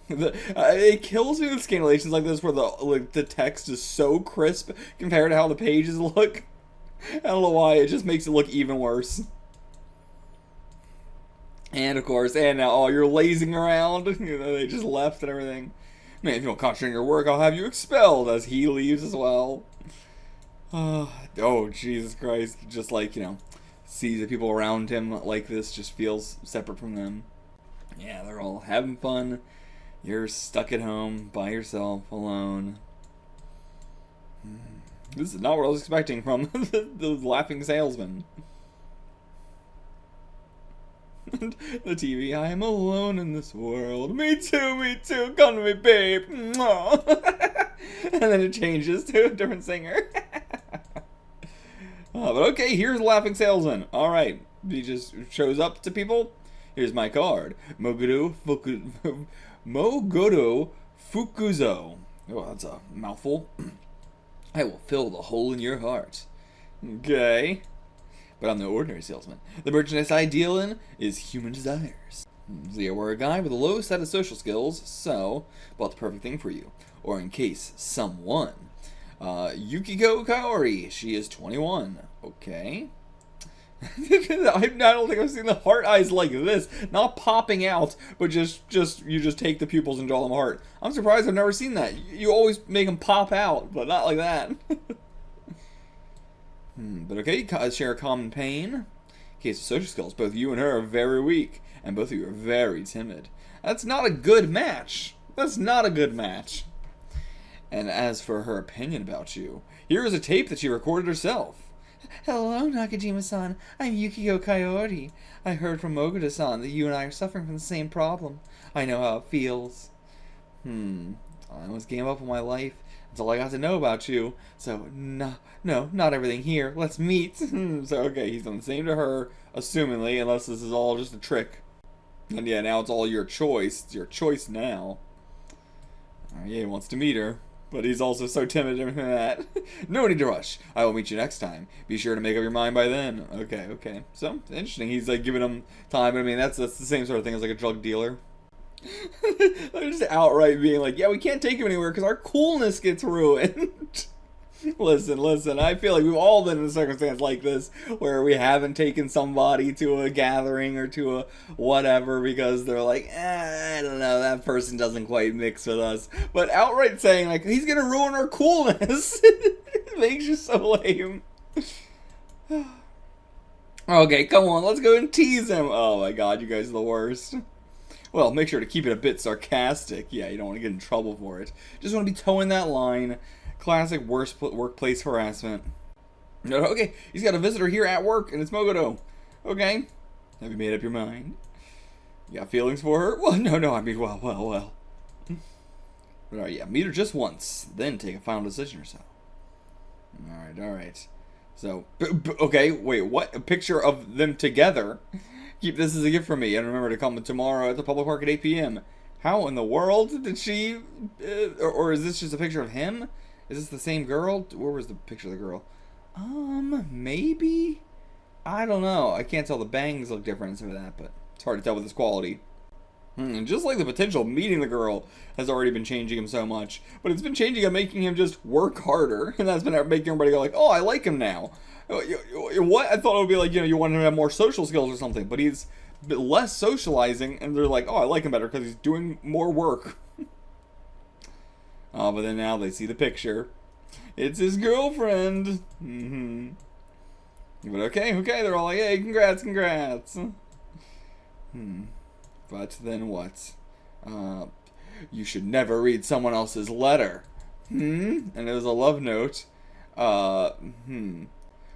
Speaker 1: It kills me with scanlations like this where the text is so crisp compared to how the pages look. I don't know why, it just makes it look even worse. And of course, and now, oh, you're lazing around. You know, they just left and everything. Man, if you don't concentrate on your work, I'll have you expelled, as he leaves as well. Oh, Jesus Christ. Just like, you know, sees the people around him like this, just feels separate from them. Yeah, they're all having fun. You're stuck at home by yourself, alone. This is not what I was expecting from the Laughing Salesman. And the TV, I am alone in this world. Me too, come to me, babe. And then it changes to a different singer. But okay, here's Laughing Salesman. Alright, he just shows up to people. Here's my card. Moguro Fukuzo. Oh, that's a mouthful. I will fill the hole in your heart. Okay. But I'm no ordinary salesman. The merchandise I deal in is human desires. So yeah, we're a guy with a low set of social skills, so bought the perfect thing for you. Or in case someone. Yukiko Kaori. She is 21. Okay. I don't think I've seen the heart eyes like this. Not popping out, but you just take the pupils and draw them heart. I'm surprised I've never seen that. You always make them pop out, but not like that. But okay, share a common pain. In case of social skills, both you and her are very weak, and both of you are very timid. That's not a good match. That's not a good match. And as for her opinion about you, here is a tape that she recorded herself. Hello, Nakajima-san. I'm Yukiko Kaori. I heard from Mogura-san that you and I are suffering from the same problem. I know how it feels. I almost gave up on my life. That's all I got to know about you. So, no, not everything here. Let's meet. So, okay, he's done the same to her, assumingly, unless this is all just a trick. And yeah, now it's all your choice. It's your choice now. Yeah, he wants to meet her. But he's also so timid and everything like that. No need to rush. I will meet you next time. Be sure to make up your mind by then. Okay. So, interesting. He's like giving him time. I mean, that's the same sort of thing as like a drug dealer. They're just outright being like, yeah, we can't take him anywhere because our coolness gets ruined. Listen, I feel like we've all been in a circumstance like this where we haven't taken somebody to a gathering or to a whatever because they're like, I don't know, that person doesn't quite mix with us. But outright saying, like, he's gonna ruin our coolness, it makes you so lame. Okay, come on, let's go and tease him. Oh my god, you guys are the worst. Well, make sure to keep it a bit sarcastic. Yeah, you don't want to get in trouble for it. Just want to be towing that line. Classic workplace harassment. Okay, he's got a visitor here at work, and it's Moguro. Okay, have you made up your mind? You got feelings for her? Well, no, I mean, well. But alright, yeah, meet her just once, then take a final decision or so. Alright. So, okay, wait, what? A picture of them together? Keep this as a gift from me, and remember to come tomorrow at the public park at 8 p.m. How in the world did she... or is this just a picture of him? Is this the same girl? Where was the picture of the girl? Maybe? I don't know. I can't tell. The bangs look different and some of that, but it's hard to tell with this quality. And just like the potential meeting the girl has already been changing him so much, but it's been changing him, making him just work harder, and that's been making everybody go like, oh, I like him now. What? I thought it would be like, you want him to have more social skills or something, but he's less socializing, and they're like, oh, I like him better because he's doing more work. Oh, but then now they see the picture. It's his girlfriend. But okay, they're all like, hey, congrats. But then what? You should never read someone else's letter. And it was a love note.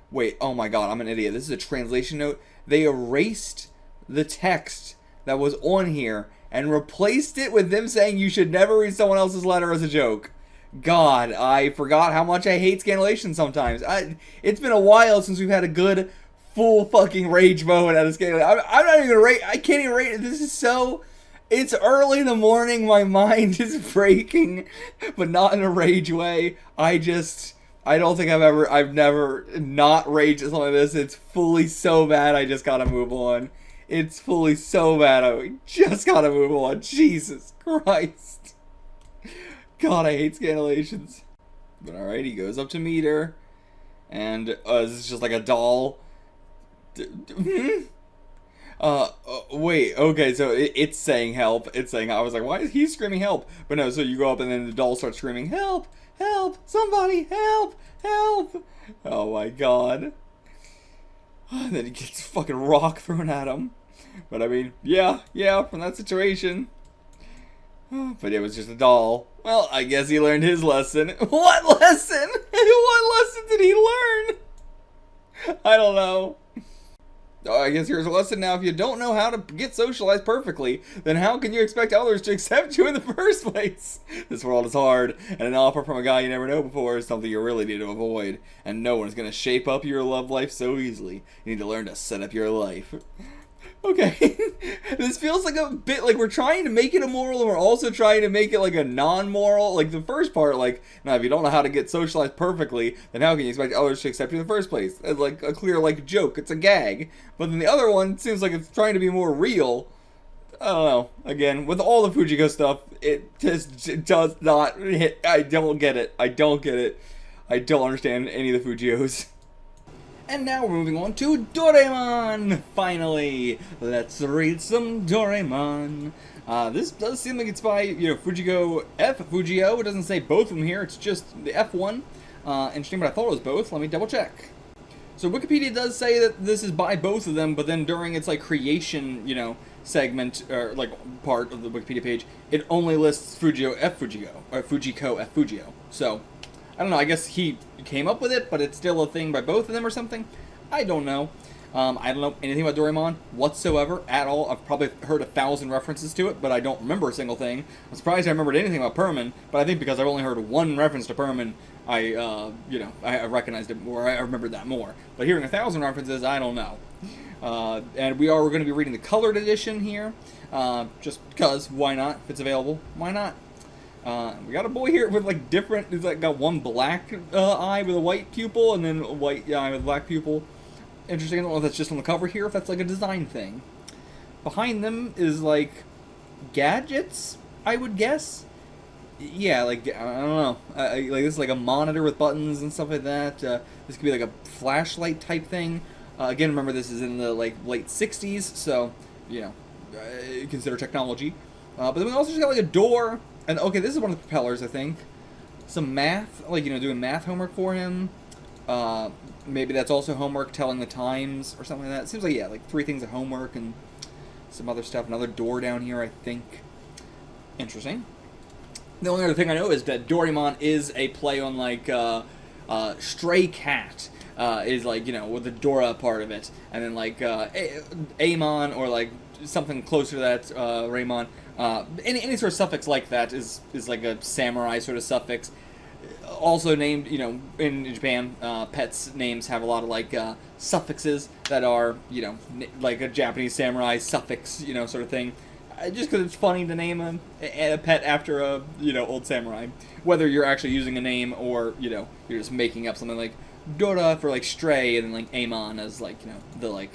Speaker 1: Wait, oh my god, I'm an idiot. This is a translation note. They erased the text that was on here and replaced it with them saying you should never read someone else's letter as a joke. God, I forgot how much I hate scanlation sometimes. It's been a while since we've had a good, full fucking rage moment at a scanlation. I'm not even gonna rate. I can't even rate it. This is so... It's early in the morning. My mind is breaking, but not in a rage way. I don't think I've never not raged at something like this. It's fully so bad, I just gotta move on. It's fully so bad, I just gotta move on. Jesus Christ. God, I hate scanlations. But alright, he goes up to meet her. And, this is just like a doll. Wait, okay, so it's saying help. It's saying, I was like, why is he screaming help? But no, so you go up and then the doll starts screaming, help! Help! Somebody! Help! Help! Oh my god. And then he gets fucking rock thrown at him. But I mean, yeah, from that situation. But it was just a doll. Well, I guess he learned his lesson. What lesson? What lesson did he learn? I don't know. Oh, I guess here's a lesson now. If you don't know how to get socialized perfectly, then how can you expect others to accept you in the first place? This world is hard, and an offer from a guy you never know before is something you really need to avoid. And no one is going to shape up your love life so easily. You need to learn to set up your life. Okay, this feels like a bit like we're trying to make it a moral and we're also trying to make it like a non-moral. Like the first part, like, now if you don't know how to get socialized perfectly, then how can you expect others to accept you in the first place? It's like a clear like joke, it's a gag. But then the other one seems like it's trying to be more real. I don't know. Again, with all the Fujiko stuff, it just does not hit. I don't get it. I don't get it. I don't understand any of the Fujios. And now we're moving on to Doraemon! Finally! Let's read some Doraemon. This does seem like it's by, Fujiko Fujio. It doesn't say both of them here, it's just the F one. Interesting, but I thought it was both. Let me double check. So Wikipedia does say that this is by both of them, but then during its, like, creation, segment, or, like, part of the Wikipedia page, it only lists Fujio F Fujio, or Fujiko F Fujio. So, I don't know, I guess he came up with it, but it's still a thing by both of them or something. I don't know. I don't know anything about Doraemon whatsoever at all. I've probably heard 1,000 references to it, but I don't remember a single thing. I'm surprised I remembered anything about Perman, but I think because I've only heard one reference to Perman, I recognized it more. I remembered that more. But hearing 1,000 references, I don't know. And we're going to be reading the colored edition here, just because, why not? If it's available, why not? We got a boy here with like different, he's like got one black eye with a white pupil and then a white eye with a black pupil. Interesting, I don't know if that's just on the cover here, if that's like a design thing. Behind them is like gadgets, I would guess. Yeah, like, I don't know, like this is like a monitor with buttons and stuff like that. This could be like a flashlight type thing. Again, remember this is in the like late 60s, so, consider technology. But then we also just got like a door. And, okay, this is one of the propellers, I think. Some math, like, doing math homework for him. Maybe that's also homework, telling the times, or something like that. It seems like, yeah, like 3 things of homework and some other stuff. Another door down here, I think. Interesting. The only other thing I know is that Doraemon is a play on, like, Stray Cat. Is, like, with the Dora part of it. And then, like, Amon, or, like, something closer to that, Raymon. Any sort of suffix like that is like a samurai sort of suffix. Also named, in Japan, pets' names have a lot of like suffixes that are, like a Japanese samurai suffix, sort of thing. Just because it's funny to name a pet after a, old samurai. Whether you're actually using a name or, you're just making up something like Dora for like stray and then like Amon as like, the like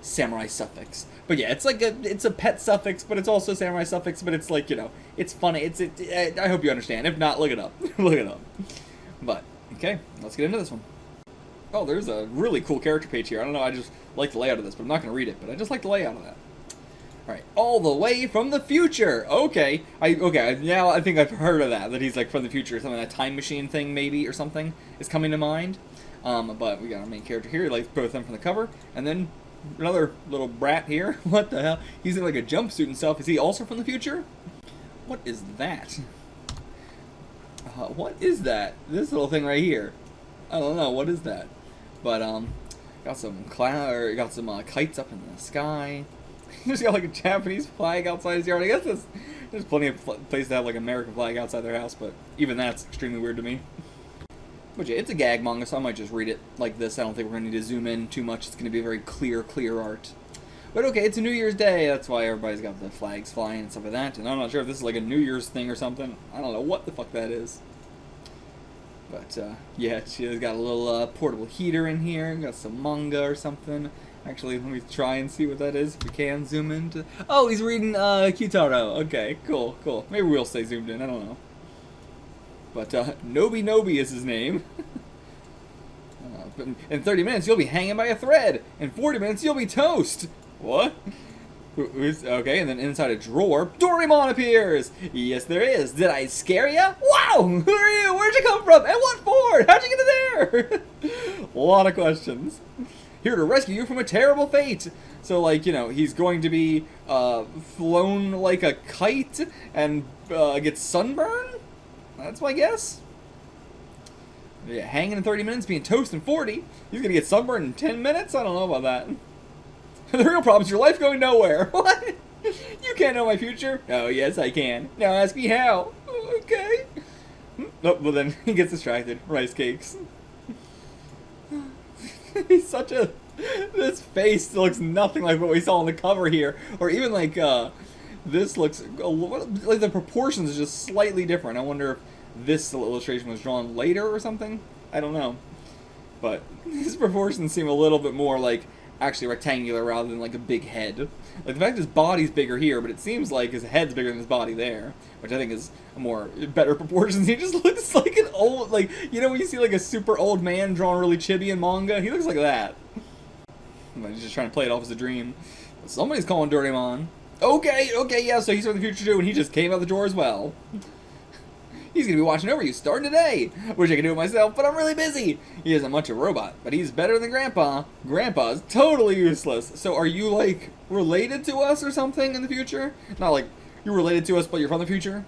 Speaker 1: samurai suffix. But yeah, it's like it's a pet suffix, but it's also a samurai suffix, but it's like, it's funny. I hope you understand. If not, look it up. Look it up. But, okay, let's get into this one. Oh, there's a really cool character page here. I don't know, I just like the layout of this, but I'm not going to read it, but I just like the layout of that. Alright, all the way from the future. Okay, now I think I've heard of that he's like from the future, something, that time machine thing maybe, or something is coming to mind. But we got our main character here, like both of them from the cover, and then another little brat here. What the hell? He's in like a jumpsuit and stuff. Is he also from the future? What is that? What is that? This little thing right here. I don't know. What is that? But got some kites up in the sky. He's got like a Japanese flag outside his yard. I guess there's plenty of places to have like an American flag outside their house, but even that's extremely weird to me. But yeah, it's a gag manga, so I might just read it like this. I don't think we're going to need to zoom in too much. It's going to be very clear art. But okay, it's a New Year's Day. That's why everybody's got the flags flying and stuff like that. And I'm not sure if this is like a New Year's thing or something. I don't know what the fuck that is. But yeah, she's got a little portable heater in here. Got some manga or something. Actually, let me try and see what that is. If we can zoom into... Oh, he's reading Q-Tarō. Okay, cool. Maybe we'll stay zoomed in. I don't know. But Nobi is his name. In 30 minutes, you'll be hanging by a thread. In 40 minutes, you'll be toast. What? Okay, and then inside a drawer, Doraemon appears. Yes, there is. Did I scare ya? Wow! Who are you? Where'd you come from? And what for? How'd you get in there? A lot of questions. here to rescue you from a terrible fate. So, like, you know, he's going to be flown like a kite and get sunburn? That's my guess. Yeah, hanging in 30 minutes, being toast in 40. He's gonna get sunburned in 10 minutes? I don't know about that. The real problem is your life going nowhere. What? You can't know my future? Oh, yes, I can. Now ask me how. Okay. Oh, well then, he gets distracted. Rice cakes. He's such a... This face looks nothing like what we saw on the cover here. Or even like, this looks... like the proportions are just slightly different. I wonder if this illustration was drawn later or something? I don't know. But his proportions seem a little bit more like actually rectangular rather than like a big head. Like the fact his body's bigger here, but it seems like his head's bigger than his body there, which I think is a more better proportions. He just looks like an old, like, you know when you see like a super old man drawn really chibi in manga? He looks like that. He's just trying to play it off as a dream. But somebody's calling Doraemon. Okay, yeah, so he's from the future too, and he just came out the door as well. He's gonna be watching over you starting today. Wish I could do it myself, but I'm really busy. He isn't much of a robot, but he's better than Grandpa. Grandpa's totally useless. So are you, like, related to us or something in the future? Not like you're related to us, but you're from the future?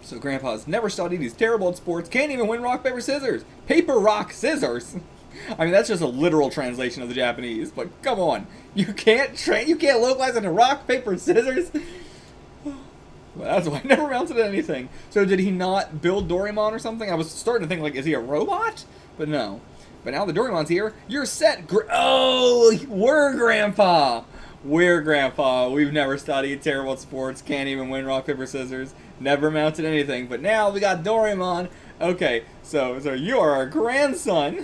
Speaker 1: So Grandpa's never studied, he's terrible at sports, can't even win rock, paper, scissors. Paper, rock, scissors. I mean, that's just a literal translation of the Japanese, but come on. You can't localize into rock, paper, scissors? Well, that's why I never mounted anything. So did he not build Doraemon or something? I was starting to think, like, is he a robot? But no. But now the Doraemon's here, you're set. Oh, we're Grandpa. We're Grandpa. We've never studied, terrible at sports, can't even win rock, paper, scissors, never mounted anything. But now we got Doraemon. Okay, so you are our grandson.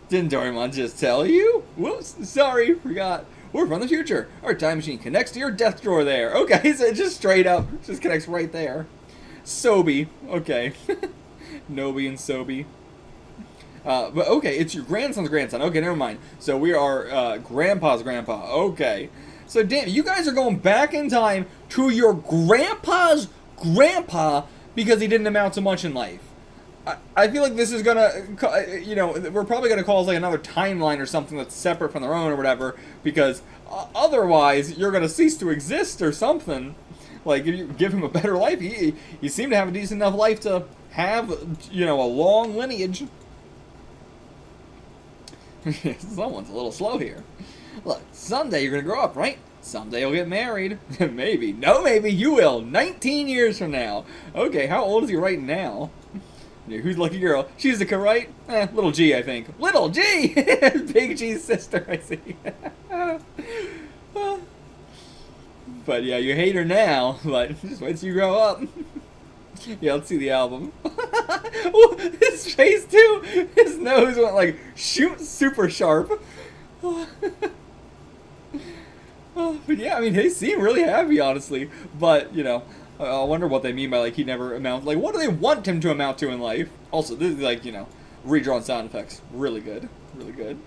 Speaker 1: Didn't Doraemon just tell you? Whoops, sorry, forgot. We're from the future. Our time machine connects to your desk drawer there. Okay, so it just straight up just connects right there. Sobi. Okay. Nobi and Sobi. But okay, it's your grandson's grandson. Okay, never mind. So we are Grandpa's grandpa. Okay. So damn, you guys are going back in time to your grandpa's grandpa because he didn't amount to much in life. I feel like this is gonna, you know, we're probably gonna cause like another timeline or something that's separate from their own or whatever, because otherwise you're gonna cease to exist or something. Like if you give him a better life, he seemed to have a decent enough life to have, you know, a long lineage. Someone's a little slow here. Look, someday you're gonna grow up, right? Someday you'll get married. Maybe. No, maybe you will. 19 years from now. Okay, how old is he right now? Yeah, who's lucky girl? Shizuka, right? Little G, I think. Little G! Big G's sister, I see. But yeah, you hate her now, but just wait till you grow up. Yeah, let's see the album. Ooh, his face too! His nose went like, shoot, super sharp. But yeah, I mean, they seem really happy, honestly. But, you know, I wonder what they mean by, like, he never amounts. Like, what do they want him to amount to in life? Also, this is, like, you know, redrawn sound effects. Really good. Really good.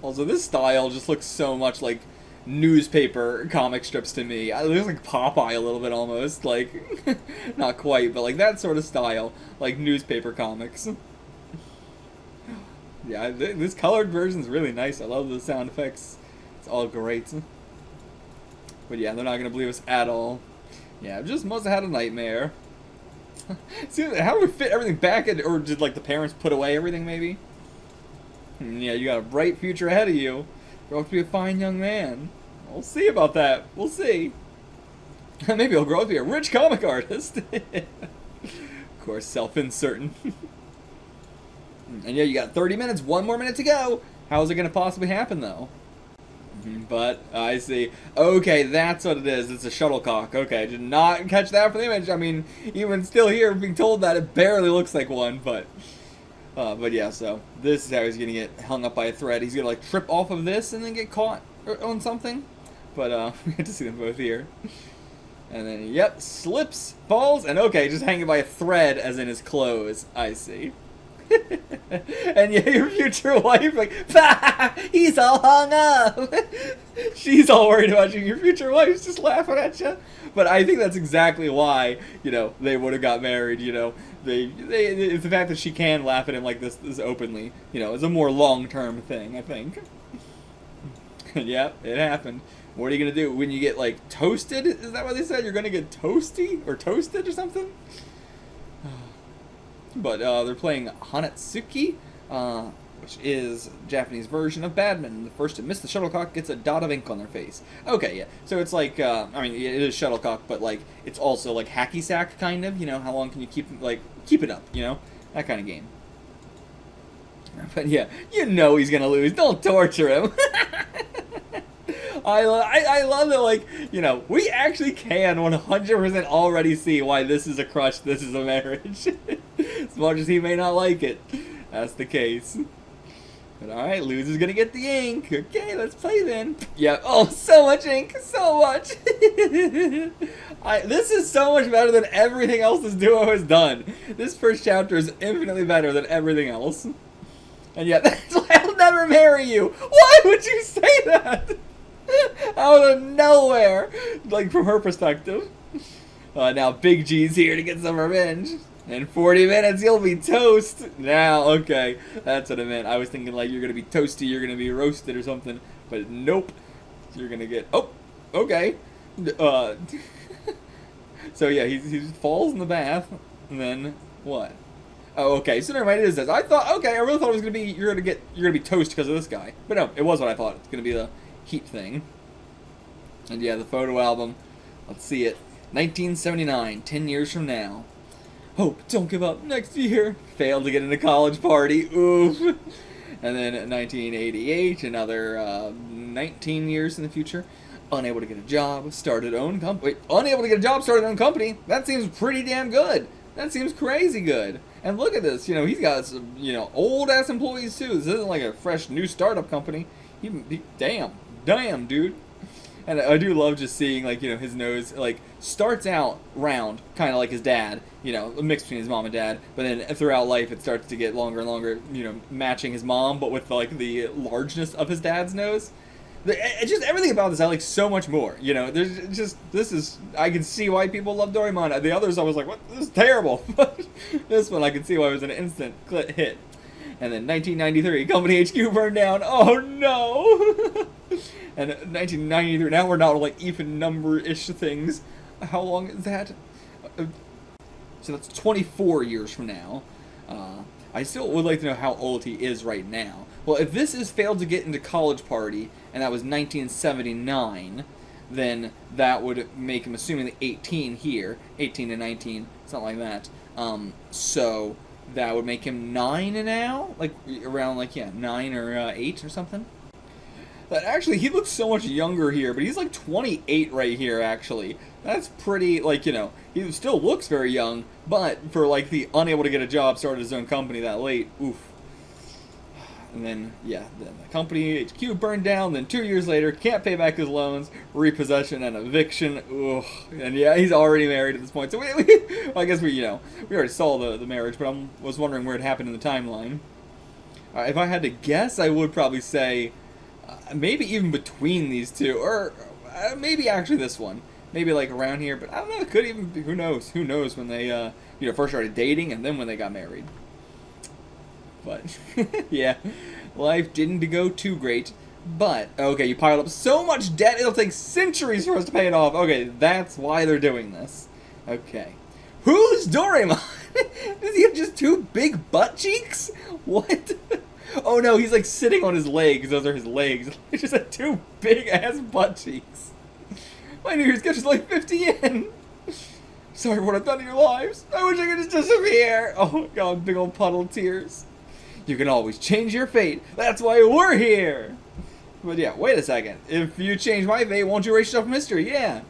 Speaker 1: Also, this style just looks so much like newspaper comic strips to me. It looks like Popeye a little bit, almost. Like, not quite, but, like, that sort of style. Like, newspaper comics. Yeah, this colored version is really nice. I love the sound effects. It's all great. But yeah, they're not going to believe us at all. Yeah, just must have had a nightmare. See, how do we fit everything back in? Or did, like, the parents put away everything, maybe? Yeah, you got a bright future ahead of you. Grow up to be a fine young man. We'll see about that. We'll see. Maybe he'll grow up to be a rich comic artist. Of course, self-inserting. And yeah, you got 30 minutes, one more minute to go. How is it going to possibly happen, though? But, I see. Okay, that's what it is. It's a shuttlecock. Okay, I did not catch that from the image. I mean, even still here, being told that, it barely looks like one, but yeah, so this is how he's going to get hung up by a thread. He's going to, like, trip off of this and then get caught on something. But, we get to see them both here. And then, yep, slips, falls, and okay, just hanging by a thread as in his clothes. I see. And yeah, your future wife, like, he's all hung up. She's all worried about you. Your future wife's just laughing at you. But I think that's exactly why, you know, they would have got married, you know. it's the fact that she can laugh at him like this openly, you know, is a more long-term thing, I think. Yep, it happened. What are you gonna do when you get, like, toasted? Is that what they said? You're gonna get toasty? Or toasted or something? But they're playing Hanatsuki, which is Japanese version of badminton. The first to miss the shuttlecock gets a dot of ink on their face. Okay, yeah. So it's like, I mean, it is shuttlecock, but, like, it's also, like, hacky sack, kind of. You know, how long can you keep it up, you know? That kind of game. But, yeah, you know he's gonna lose. Don't torture him. I love that, like, you know, we actually can 100% already see why this is a crush, this is a marriage. As much as he may not like it. That's the case. But alright, loser's gonna get the ink. Okay, let's play then. Yeah, oh, so much ink, so much. This is so much better than everything else this duo has done. This first chapter is infinitely better than everything else. And yet, that's why I'll never marry you. Why would you say that? Out of nowhere, like, from her perspective. Now Big G's here to get some revenge. In 40 minutes, you'll be toast. Now, okay, that's what I meant. I was thinking, like, you're gonna be toasty, you're gonna be roasted or something, but nope. You're gonna get, oh, okay. So yeah, he falls in the bath, and then what? Oh, okay. So never mind. It is this. I thought, okay, I really thought it was gonna be you're gonna be toast because of this guy, but no, it was what I thought. It's gonna be the heat thing. And yeah, the photo album. Let's see it. 1979, 10 years from now. Hope, don't give up. Next year. Failed to get into college party. Oof. And then 1988, another 19 years in the future. Unable to get a job, started own company. Wait, unable to get a job, started own company? That seems pretty damn good. That seems crazy good. And look at this. You know, he's got some, you know, old-ass employees, too. This isn't like a fresh new startup company. Damn, dude. And I do love just seeing, like, you know, his nose, like, starts out round, kind of like his dad, you know, a mix between his mom and dad, but then throughout life it starts to get longer and longer, you know, matching his mom, but with, like, the largeness of his dad's nose. Just everything about this I like so much more, you know, there's just, I can see why people love Doraemon. The others I was like, what, this is terrible, but this one I can see why it was an instant hit. And then 1993, Company HQ burned down. Oh no! And 1993, now we're not like even number-ish things. How long is that? So that's 24 years from now. I still would like to know how old he is right now. Well, if this is failed to get into college party, and that was 1979, then that would make him, assuming the 18 here, 18 to 19, something like that. So that would make him 9 now? Like, around, like, yeah, 9 or 8 or something? But actually, he looks so much younger here, but he's like 28 right here, actually. That's pretty, like, you know, he still looks very young, but for, like, the unable to get a job, started his own company that late, oof. And then, yeah, then the company HQ burned down, then 2 years later, can't pay back his loans, repossession and eviction, ugh. And yeah, he's already married at this point, so well, I guess we, you know, we already saw the marriage, but I was wondering where it happened in the timeline. If I had to guess, I would probably say maybe even between these two, or maybe actually this one. Maybe like around here, but I don't know, it could even be, who knows? Who knows when they, you know, first started dating and then when they got married. But, yeah, life didn't go too great. But, okay, you pile up so much debt, it'll take centuries for us to pay it off. Okay, that's why they're doing this. Okay. Who's Doraemon? Does he have just 2 big butt cheeks? What? Oh no, he's like sitting on his legs. Those are his legs. He's just had 2 big-ass butt cheeks. My New Year's gift is like 50 yen. Sorry for what I've done to your lives. I wish I could just disappear. Oh god, big old puddle of tears. You can always change your fate. That's why we're here. But yeah, wait a second. If you change my fate, won't you erase yourself from history? Yeah.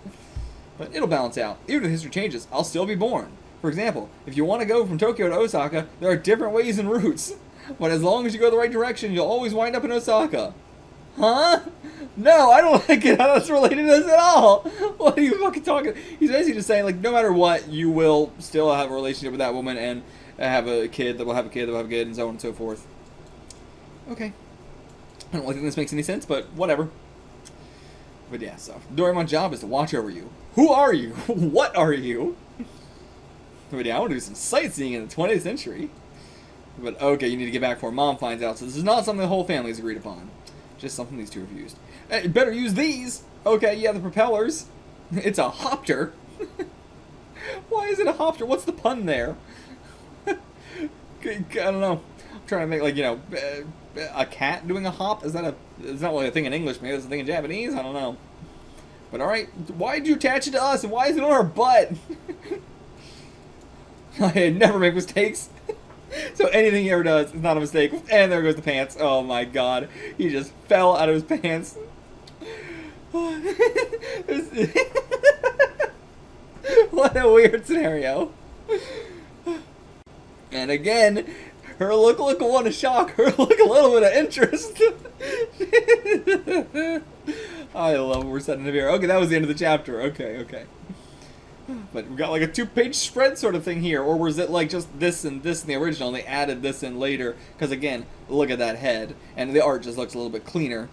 Speaker 1: But it'll balance out. Even if history changes, I'll still be born. For example, if you want to go from Tokyo to Osaka, there are different ways and routes. But as long as you go the right direction, you'll always wind up in Osaka. Huh? No, I don't like it how that's related to this at all. What are you fucking talking? He's basically just saying, like, no matter what, you will still have a relationship with that woman and have a kid that will have a kid that will have a kid and so on and so forth. Okay. I don't really think this makes any sense, but whatever. But yeah, so Doraemon's job is to watch over you. Who are you? What are you? But yeah, I want to do some sightseeing in the 20th century. But okay, you need to get back before Mom finds out. So this is not something the whole family's agreed upon. Just something these two have used. Hey, better use these! Okay, yeah, the propellers. It's a hopter. Why is it a hopter? What's the pun there? I don't know. I'm trying to make, like, you know, a cat doing a hop? Is that it's not really a thing in English, maybe it's a thing in Japanese? I don't know. But alright, why did you attach it to us, and why is it on our butt? I never make mistakes. So anything he ever does is not a mistake. And there goes the pants. Oh my god. He just fell out of his pants. What a weird scenario. And again, her look one of shock, her look a little bit of interest. I love what we're setting up here. Okay, that was the end of the chapter. Okay. But we got like a 2-page spread sort of thing here, or was it like just this and this in the original, and they added this in later? Because again, look at that head, and the art just looks a little bit cleaner.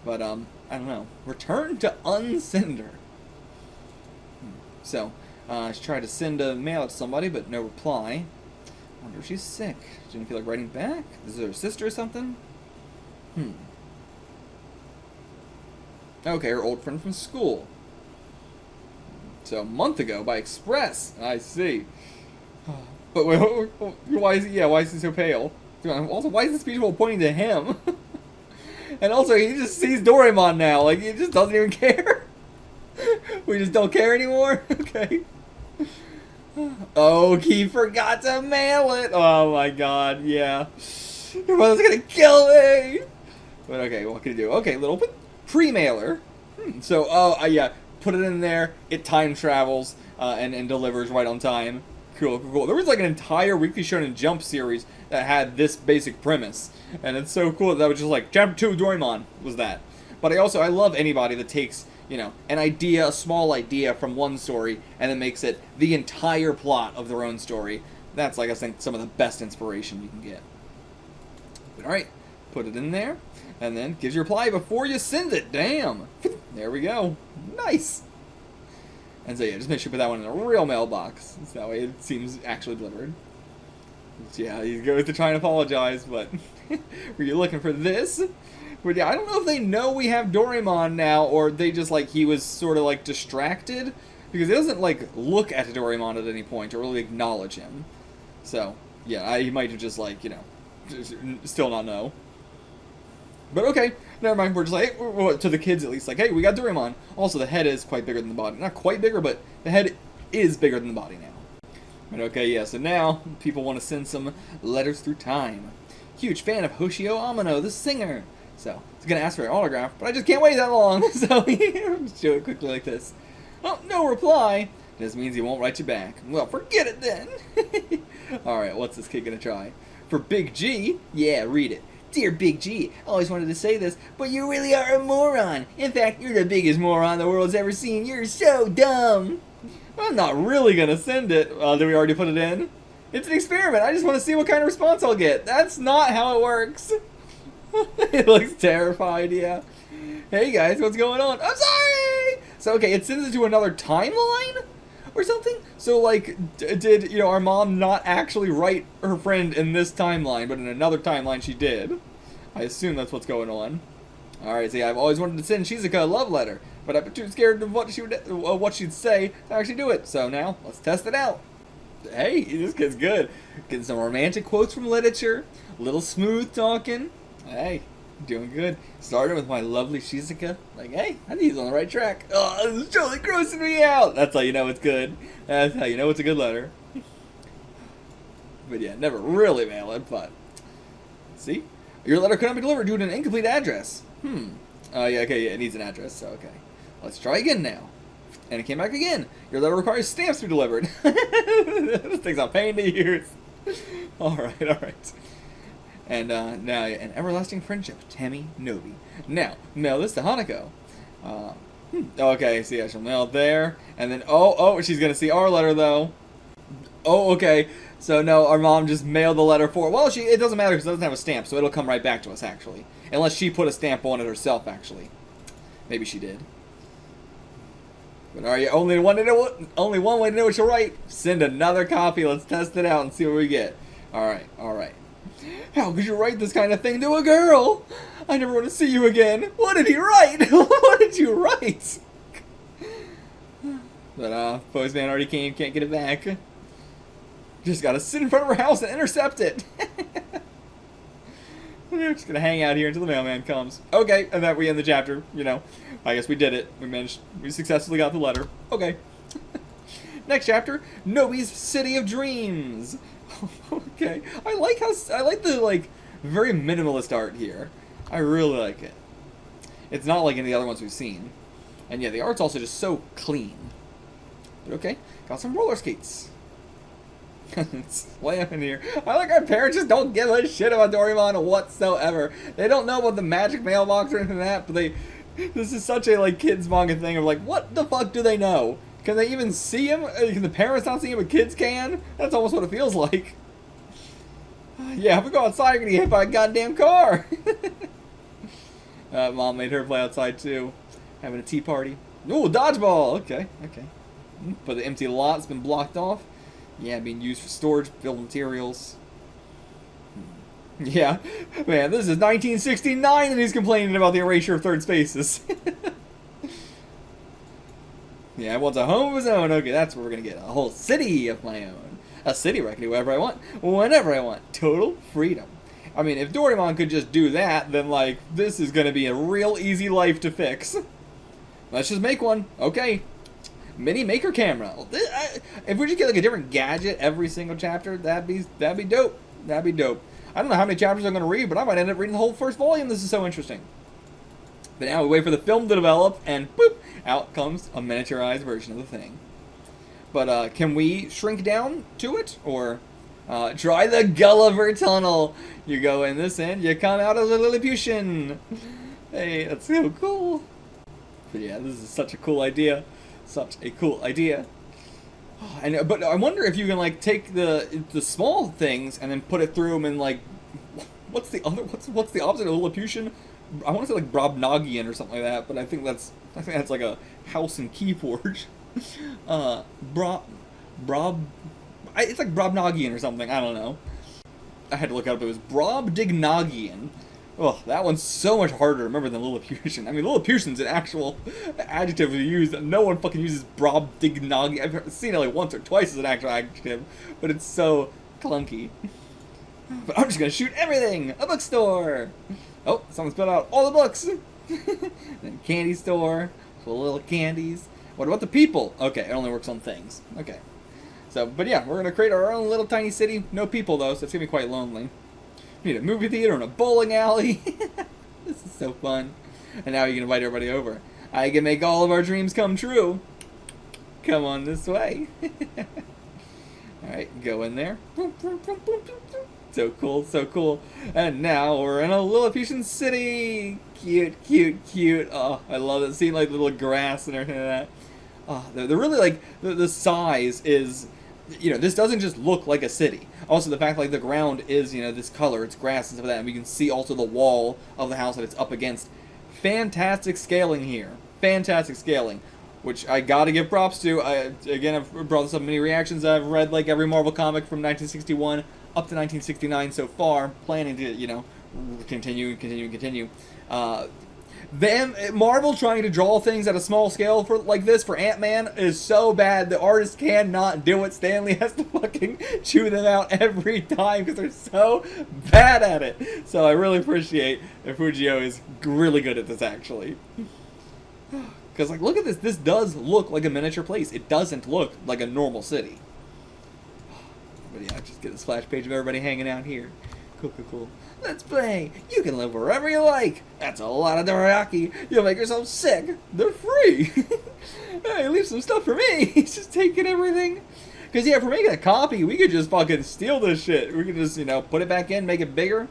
Speaker 1: But I don't know. Return to Uncinder. So she tried to send a mail to somebody, but no reply. I wonder if she's sick. She didn't feel like writing back. Is it her sister or something? Okay, her old friend from school. So a month ago by express. I see. But wait, why is he? Yeah, why is he so pale? Also, why is this people pointing to him? And also, he just sees Doraemon now. Like, he just doesn't even care. We just don't care anymore. Okay. Oh, he forgot to mail it. Oh my god, yeah. Your mother's gonna kill me. But okay, what can you do? Okay, little pre-mailer. So, yeah. Put it in there, it time travels, and delivers right on time. Cool. There was like an entire Weekly Shonen Jump series that had this basic premise. And it's so cool that was just like, Chapter 2 Doraemon was that. But I love anybody that takes, you know, an idea, a small idea from one story, and then makes it the entire plot of their own story. That's, like, I think, some of the best inspiration you can get. But alright, put it in there, and then gives your reply before you send it. Damn! There we go. Nice! And so yeah, just make sure you put that one in a real mailbox. So that way it seems actually delivered. So yeah, he goes to try and apologize, but were you looking for this? But yeah, I don't know if they know we have Doraemon now, or they just, like, he was sort of, like, distracted. Because he doesn't, like, look at Doraemon at any point, or really acknowledge him. So, yeah, he might have just, like, you know, still not know. But okay, never mind, we're just like, hey, to the kids at least, like, hey, we got Doraemon. Also, the head is quite bigger than the body. Not quite bigger, but the head is bigger than the body now. But okay, yeah, so now people want to send some letters through time. Huge fan of Hoshio Amano, the singer. So, he's going to ask for an autograph, but I just can't wait that long. So, just do it quickly like this. Oh, no reply. This means he won't write you back. Well, forget it then. Alright, what's this kid going to try? For Big G? Yeah, read it. Dear Big G, always wanted to say this, but you really are a moron. In fact, you're the biggest moron the world's ever seen. You're so dumb. I'm not really going to send it. Did we already put it in? It's an experiment. I just want to see what kind of response I'll get. That's not how it works. It looks terrified, yeah. Hey guys, what's going on? I'm sorry! So, okay, it sends it to another timeline? Or something? So, like, did, you know, our mom not actually write her friend in this timeline, but in another timeline she did? I assume that's what's going on. Alright, see, I've always wanted to send Shizuka a love letter, but I've been too scared of what she'd say to actually do it. So now, let's test it out. Hey, this kid's good. Getting some romantic quotes from literature, a little smooth talking. Hey, doing good. Started with my lovely Shizuka. Like, hey, I think he's on the right track. Oh, this is totally grossing me out. That's how you know it's good. That's how you know it's a good letter. But yeah, never really mail it, but... See? Your letter could not be delivered due to an incomplete address. Oh, yeah, okay, yeah, it needs an address, so okay. Let's try again now. And it came back again. Your letter requires stamps to be delivered. This thing's a pain to use. Alright. And now, an everlasting friendship, Tammy Nobi. Now, mail this to Hanako. Okay, see, I shall mail it there. And then, she's gonna see our letter, though. Oh, okay. So, no, our mom just mailed the letter for... Well, it doesn't matter because it doesn't have a stamp, so it'll come right back to us, actually. Unless she put a stamp on it herself, actually. Maybe she did. But are you only one way to know what you're right? Send another copy. Let's test it out and see what we get. Alright, alright. How could you write this kind of thing to a girl? I never want to see you again. What did he write? What did you write? But postman already came, can't get it back. Just gotta sit in front of her house and intercept it. We're just gonna hang out here until the mailman comes. Okay, and that we end the chapter, you know. I guess we did it. We successfully got the letter. Okay. Next chapter, Nobi's City of Dreams. Okay. I like the very minimalist art here. I really like it. It's not like any of the other ones we've seen. And yeah, the art's also just so clean. But okay, got some roller skates. Slam in here. I like our parents just don't give a shit about Doraemon whatsoever. They don't know about the magic mailbox or anything like that, but this is such a like kids manga thing of like, what the fuck do they know? Can they even see him? Can the parents not see him, but kids can? That's almost what it feels like. Yeah, if we go outside, we're gonna get hit by a goddamn car. Mom made her play outside too, having a tea party. Ooh, dodgeball. Okay, okay. But the empty lot's been blocked off. Yeah, being used for storage, building materials. Yeah, man, this is 1969 and he's complaining about the erasure of third spaces. Yeah, wants a home of his own. Okay, that's what we're gonna get. A whole city of my own. A city where I can do whatever I want, whenever I want. Total freedom. I mean, if Doraemon could just do that, then, like, this is gonna be a real easy life to fix. Let's just make one. Okay. Mini maker camera. If we just get, like, a different gadget every single chapter, that'd be dope. That'd be dope. I don't know how many chapters I'm gonna read, but I might end up reading the whole first volume. This is so interesting. But now we wait for the film to develop, and boop, out comes a miniaturized version of the thing. But can we shrink down to it? Or try the Gulliver Tunnel. You go in this end, you come out as a Lilliputian. Hey, that's so cool. But yeah, this is such a cool idea. Such a cool idea. But I wonder if you can like take the small things and then put it through them in like what's the opposite of Lilliputian? I want to say like Brobnagian or something like that, but I think that's like a house in Keyforge. It's like Brobnagian or something. I don't know. I had to look it up. It was Brobdingnagian. Oh, that one's so much harder to remember than Lilliputian. I mean, Lilliputian's an actual adjective to use. No one fucking uses Brobdingnagian. I've seen it like once or twice as an actual adjective, but it's so clunky. But I'm just gonna shoot everything. A bookstore. Oh, someone spilled out all the books. Then candy store full of little candies. What about the people? Okay, it only works on things. Okay. So, but yeah, we're gonna create our own little tiny city. No people though, so it's gonna be quite lonely. We need a movie theater and a bowling alley. This is so fun. And now you can invite everybody over. I can make all of our dreams come true. Come on this way. Alright, go in there. So cool, so cool. And now we're in a Lilliputian city. Cute, cute, cute. Oh, I love it. Seeing like little grass and everything like that. Oh, they're really like, the size is, you know, this doesn't just look like a city. Also, the fact like the ground is, you know, this color, it's grass and stuff like that. And we can see also the wall of the house that it's up against. Fantastic scaling here. Fantastic scaling. Which I gotta give props to. Again, I've brought this up in many reactions. I've read like every Marvel comic from 1961 up to 1969 so far, planning to, you know, continue. Marvel trying to draw things at a small scale for like this for Ant-Man is so bad. The artist cannot do it. Stanley has to fucking chew them out every time because they're so bad at it. So I really appreciate that Fujio is really good at this actually. Because like, look at this. This does look like a miniature place. It doesn't look like a normal city. But yeah, just get a splash page of everybody hanging out here. Cool. Let's play. You can live wherever you like. That's a lot of dorayaki. You'll make yourself sick. They're free. Hey, leave some stuff for me. He's just taking everything. Because yeah, if we're making a copy, we could just fucking steal this shit. We could just, you know, put it back in, make it bigger.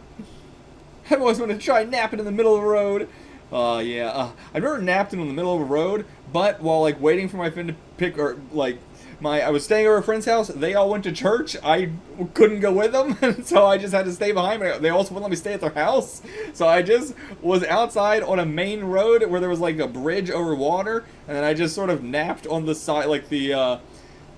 Speaker 1: I've always wanted to try napping in the middle of the road. Yeah. I've never napped in the middle of a road, but while like waiting for my friend to pick or like I was staying over at a friend's house. They all went to church. I couldn't go with them, so I just had to stay behind. They also wouldn't let me stay at their house, so I just was outside on a main road where there was like a bridge over water, and then I just sort of napped on the side, like the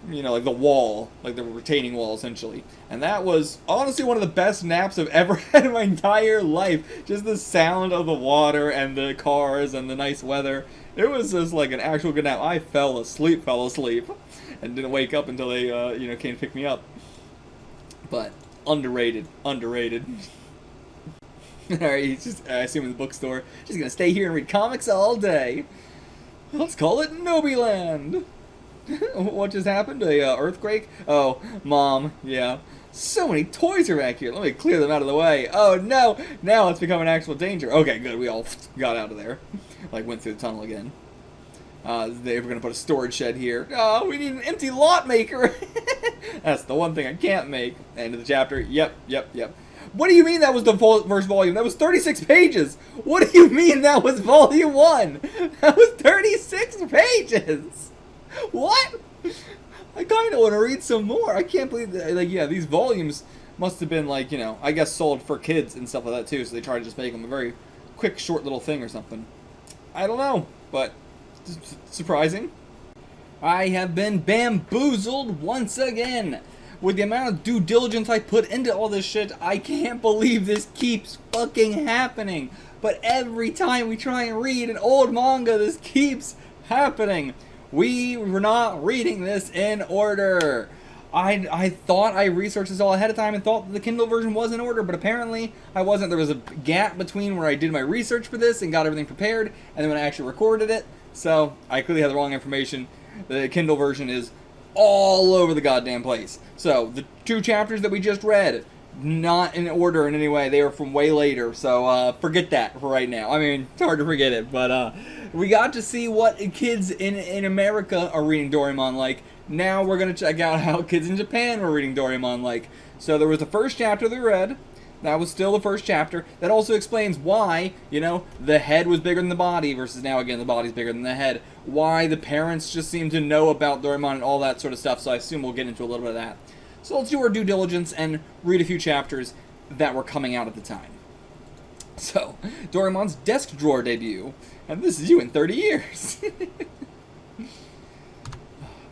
Speaker 1: like the wall, like the retaining wall, essentially. And that was honestly one of the best naps I've ever had in my entire life. Just the sound of the water and the cars and the nice weather. It was just like an actual good nap. I fell asleep, and didn't wake up until they, came to pick me up. But underrated. Alright, he's just, I assume in the bookstore, just gonna stay here and read comics all day. Let's call it Nobiland. What just happened? A earthquake? Oh, Mom, yeah. So many toys are back here. Let me clear them out of the way. Oh no, now it's become an actual danger. Okay, good, we all got out of there. Like, went through the tunnel again. They were gonna put a storage shed here. Oh, we need an empty lot maker. That's the one thing I can't make. End of the chapter. Yep. What do you mean that was the first volume? That was 36 pages. What do you mean that was volume 1? That was 36 pages. What? I kind of want to read some more. I can't believe that, like, yeah, these volumes must have been, like, I guess sold for kids and stuff like that, too, so they tried to just make them a very quick, short little thing or something. I don't know, but surprising. I have been bamboozled once again. With the amount of due diligence I put into all this shit, I can't believe this keeps fucking happening. But every time we try and read an old manga, this keeps happening. We were not reading this in order. I thought I researched this all ahead of time and thought that the Kindle version was in order, but apparently I wasn't. There was a gap between where I did my research for this and got everything prepared, and then when I actually recorded it, so I clearly had the wrong information. The Kindle version is all over the goddamn place. So, the 2 chapters that we just read, not in order in any way. They were from way later, so forget that for right now. I mean, it's hard to forget it, but we got to see what kids in America are reading Doraemon like. Now we're going to check out how kids in Japan were reading Doraemon like. So there was the first chapter they read. That was still the first chapter. That also explains why, the head was bigger than the body versus now, again, the body's bigger than the head. Why the parents just seem to know about Doraemon and all that sort of stuff, so I assume we'll get into a little bit of that. So let's do our due diligence and read a few chapters that were coming out at the time. So, Doraemon's desk drawer debut. And this is you in 30 years.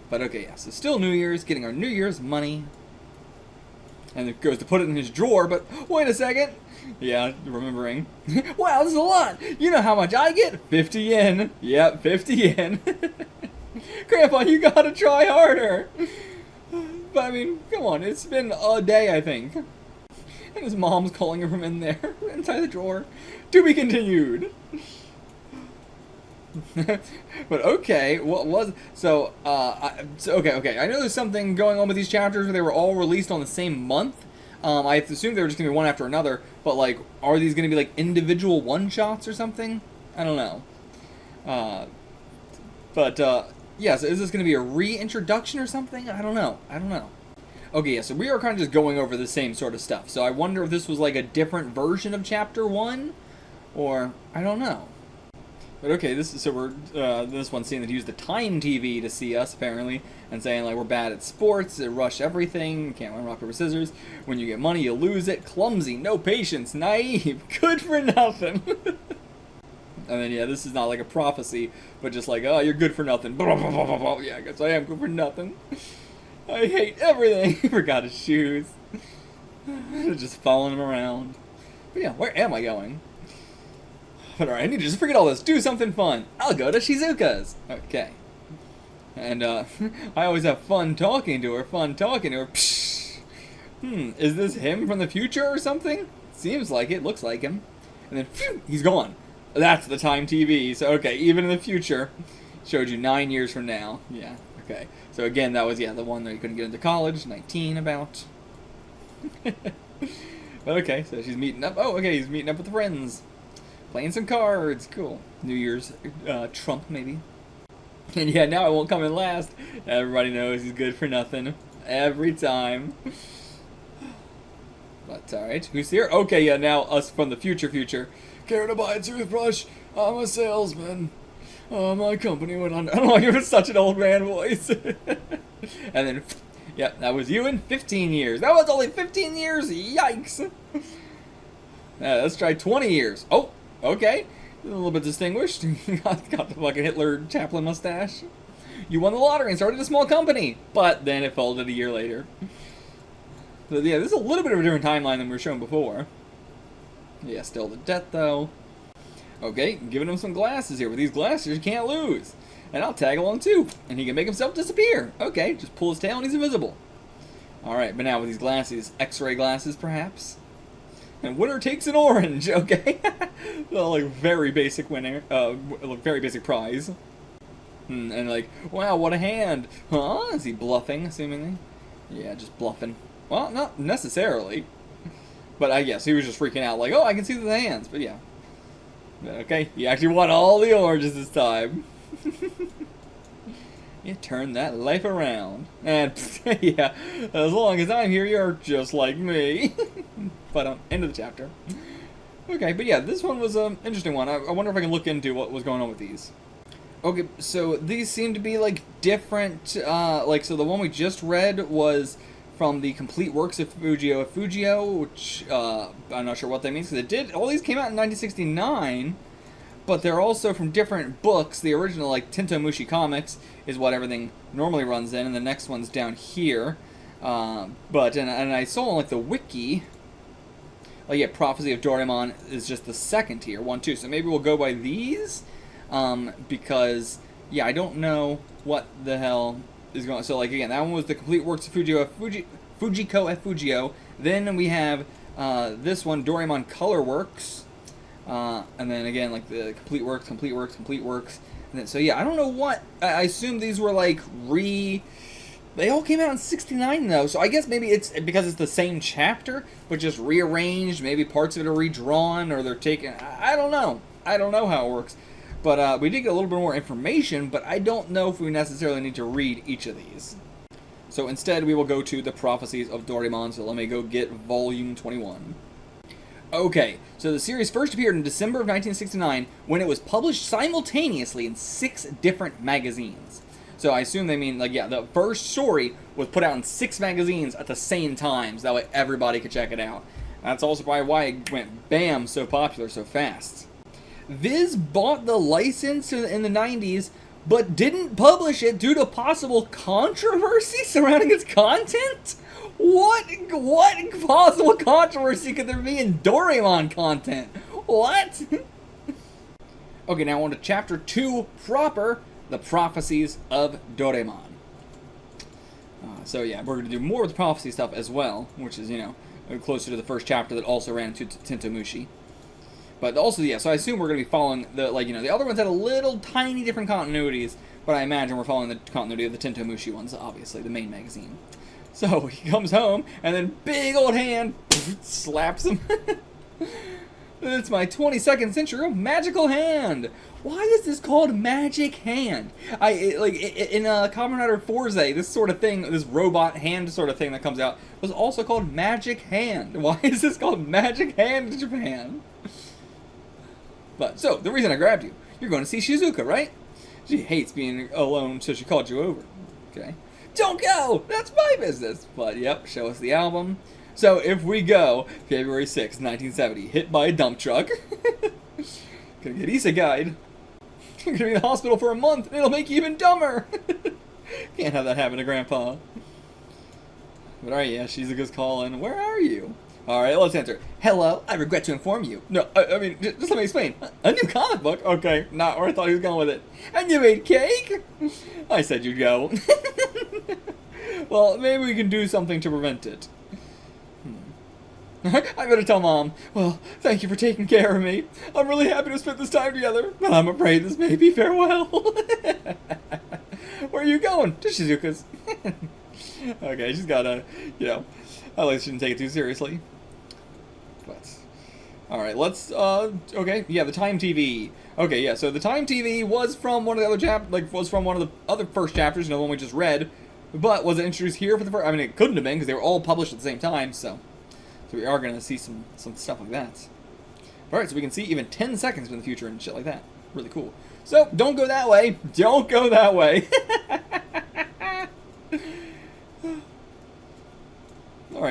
Speaker 1: But okay, yeah, so still New Year's, getting our New Year's money. And it goes to put it in his drawer, but wait a second. Yeah, remembering. Wow, this is a lot. You know how much I get? 50 yen. Yep, 50 yen. Grandpa, you gotta try harder. But I mean, come on, it's been a day, I think. And his mom's calling him from in there, inside the drawer. To be continued. But okay, what was okay. I know there's something going on with these chapters where they were all released on the same month. I assumed they were just gonna be one after another. But like, are these gonna be like individual one-shots or something? I don't know. Yeah. So is this gonna be a reintroduction or something? I don't know. Okay, yeah. So we are kind of just going over the same sort of stuff. So I wonder if this was like a different version of Chapter 1, or I don't know. But okay, this one's saying that he used the Time TV to see us, apparently, and saying, like, we're bad at sports, rush everything, can't win rock, paper, scissors, when you get money, you lose it, clumsy, no patience, naive, good for nothing. And then, yeah, this is not like a prophecy, but just like, oh, you're good for nothing. Yeah, I guess I am good for nothing. I hate everything. He forgot his shoes. Just following him around. But yeah, where am I going? But alright, I need to just forget all this. Do something fun. I'll go to Shizuka's. Okay. And, I always have fun talking to her. Psh. Is this him from the future or something? Seems like it. Looks like him. And then, phew, he's gone. That's the Time TV. So, okay, even in the future. Showed you 9 years from now. Yeah, okay. So, again, that was, yeah, the one that he couldn't get into college. 19, about. But, okay, so she's meeting up. Oh, okay, he's meeting up with the friends. Playing some cards. Cool. New Year's Trump, maybe. And yeah, now I won't come in last. Everybody knows he's good for nothing. Every time. But, alright. Who's here? Okay, yeah, now us from the future. Care to buy a toothbrush? I'm a salesman. My company went under. I don't know, you're such an old man voice. And then, yep, that was you in 15 years. That was only 15 years. Yikes. Let's try 20 years. Oh, okay. A little bit distinguished. got the fucking Hitler Chaplin mustache. You won the lottery and started a small company, but then it folded a year later. So yeah, this is a little bit of a different timeline than we were shown before. Yeah, still the debt though. Okay, giving him some glasses here. With these glasses, you can't lose. And I'll tag along too. And he can make himself disappear. Okay, just pull his tail and he's invisible. Alright, but now with these glasses, X-ray glasses perhaps? And winner takes an orange, okay? Well, like, very basic winner, very basic prize. And like, wow, what a hand. Huh? Is he bluffing, assumingly? Yeah, just bluffing. Well, not necessarily. But I guess he was just freaking out, like, oh, I can see the hands, but yeah. Okay, he actually won all the oranges this time. You turned that life around. And, yeah, as long as I'm here, you're just like me. But, end of the chapter. Okay, but yeah, this one was an interesting one. I wonder if I can look into what was going on with these. Okay, so these seem to be, like, different, like, so the one we just read was from the complete works of Fujiko Fujio, which, I'm not sure what that means, because all these came out in 1969, but they're also from different books. The original, like, Tintomushi Comics is what everything normally runs in, and the next one's down here. And I saw, like, the wiki, like, yeah, Prophecy of Doraemon is just the second tier, 1, 2, so maybe we'll go by these, because, yeah, I don't know what the hell is going on. So, like, again, that one was the complete works of Fujiko Fujio. Then we have this one, Doraemon Color Works. And then, again, like, the complete works. And then, so, yeah, I don't know what. I assume these were, like, They all came out in 69, though, so I guess maybe it's because it's the same chapter, but just rearranged. Maybe parts of it are redrawn, or they're taken. I don't know. I don't know how it works. But we did get a little bit more information, but I don't know if we necessarily need to read each of these. So instead, we will go to the Prophecies of Doraemon, so let me go get Volume 21. Okay, so the series first appeared in December of 1969, when it was published simultaneously in 6 different magazines. So I assume they mean, like, yeah, the first story was put out in 6 magazines at the same time, so that way everybody could check it out. That's also probably why it went bam so popular so fast. Viz bought the license in the 90s, but didn't publish it due to possible controversy surrounding its content? What possible controversy could there be in Doraemon content? What? Okay, now on to Chapter 2 proper, the Prophecies of Doraemon. So yeah, we're going to do more with the prophecy stuff as well, which is, you know, closer to the first chapter that also ran into Tintomushi. But also, yeah, so I assume we're going to be following the, like, you know, the other ones had a little tiny different continuities, but I imagine we're following the continuity of the Tintomushi ones, obviously, the main magazine. So he comes home, and then big old hand slaps him. It's my 22nd century magical hand. Why is this called Magic Hand? In Kamen Rider Forze, this sort of thing, this robot hand sort of thing that comes out, was also called Magic Hand. Why is this called Magic Hand in Japan? But, so, the reason I grabbed you, you're going to see Shizuka, right? She hates being alone, so she called you over. Okay. Don't go! That's my business! But, yep, show us the album. So, if we go, February 6, 1970, hit by a dump truck. Gonna get isekai'd. You're gonna be in the hospital for a month, and it'll make you even dumber! Can't have that happen to Grandpa. But alright, yeah, Shizuka's calling. Where are you? Alright, let's answer. Hello, I regret to inform you. No, I mean, just let me explain. A new comic book? Okay, not where I thought he was going with it. And you made cake? I said you'd go. Well, maybe we can do something to prevent it. I better tell Mom. Well, thank you for taking care of me. I'm really happy to spend this time together, but I'm afraid this may be farewell. Where are you going? To Shizuka's. Okay, she's gotta, you know, at least she shouldn't take it too seriously. But, alright, let's, okay, yeah, the Time TV. Okay, yeah, so the Time TV was from one of the other was from one of the other first chapters, you know, the one we just read, but was it introduced here for the first, I mean, it couldn't have been, because they were all published at the same time, so we are going to see some stuff like that. Alright, so we can see even 10 seconds in the future and shit like that. Really cool. So, don't go that way. Don't go that way.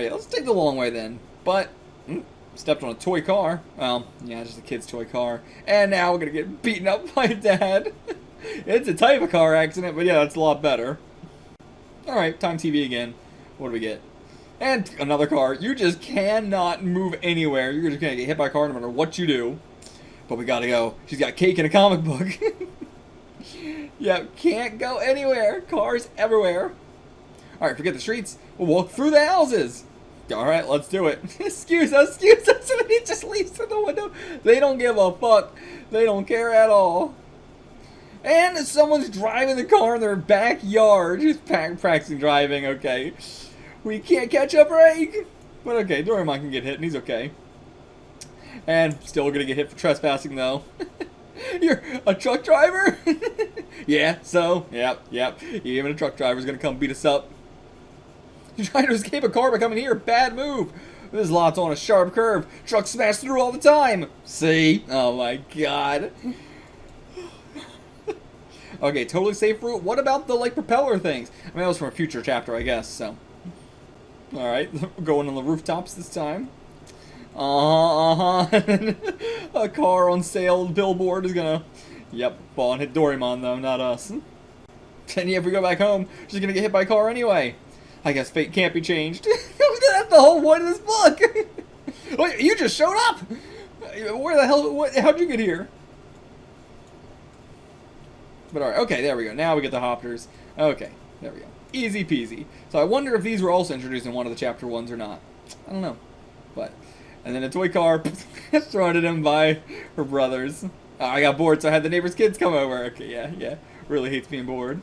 Speaker 1: Alright, let's take the long way then. But, stepped on a toy car. Well, yeah, just a kid's toy car. And now we're gonna get beaten up by Dad. It's a type of car accident, but yeah, that's a lot better. Alright, time TV again. What do we get? And another car. You just cannot move anywhere. You're just gonna get hit by a car no matter what you do. But we gotta go. She's got cake in a comic book. Yeah, can't go anywhere. Cars everywhere. Alright, forget the streets. We'll walk through the houses. Alright, let's do it. Excuse us. And he just leaves through the window. They don't give a fuck. They don't care at all. And someone's driving the car in their backyard. Just practicing driving, okay. We can't catch a break. But okay, Doraemon can get hit and he's okay. And still gonna get hit for trespassing though. You're a truck driver? Yeah, so, yep. Even a truck driver's gonna come beat us up. You're trying to escape a car by coming here. Bad move. This lot's on a sharp curve. Trucks smash through all the time. See? Oh my god. Okay, totally safe route. What about the, like, propeller things? I mean, that was from a future chapter, I guess, so. Alright, going on the rooftops this time. A car on sale billboard is gonna, fall and hit Doraemon, though, not us. And yeah, if we go back home, she's gonna get hit by a car anyway. I guess fate can't be changed. That's the whole point of this book. Wait, you just showed up! Where the hell, how'd you get here? But alright, okay, there we go. Now we get the hoppers. Okay, there we go. Easy peasy. So I wonder if these were also introduced in one of the chapter ones or not. I don't know. But, and then a toy car thrown at him by her brothers. Oh, I got bored, so I had the neighbor's kids come over. Okay, yeah. Really hates being bored.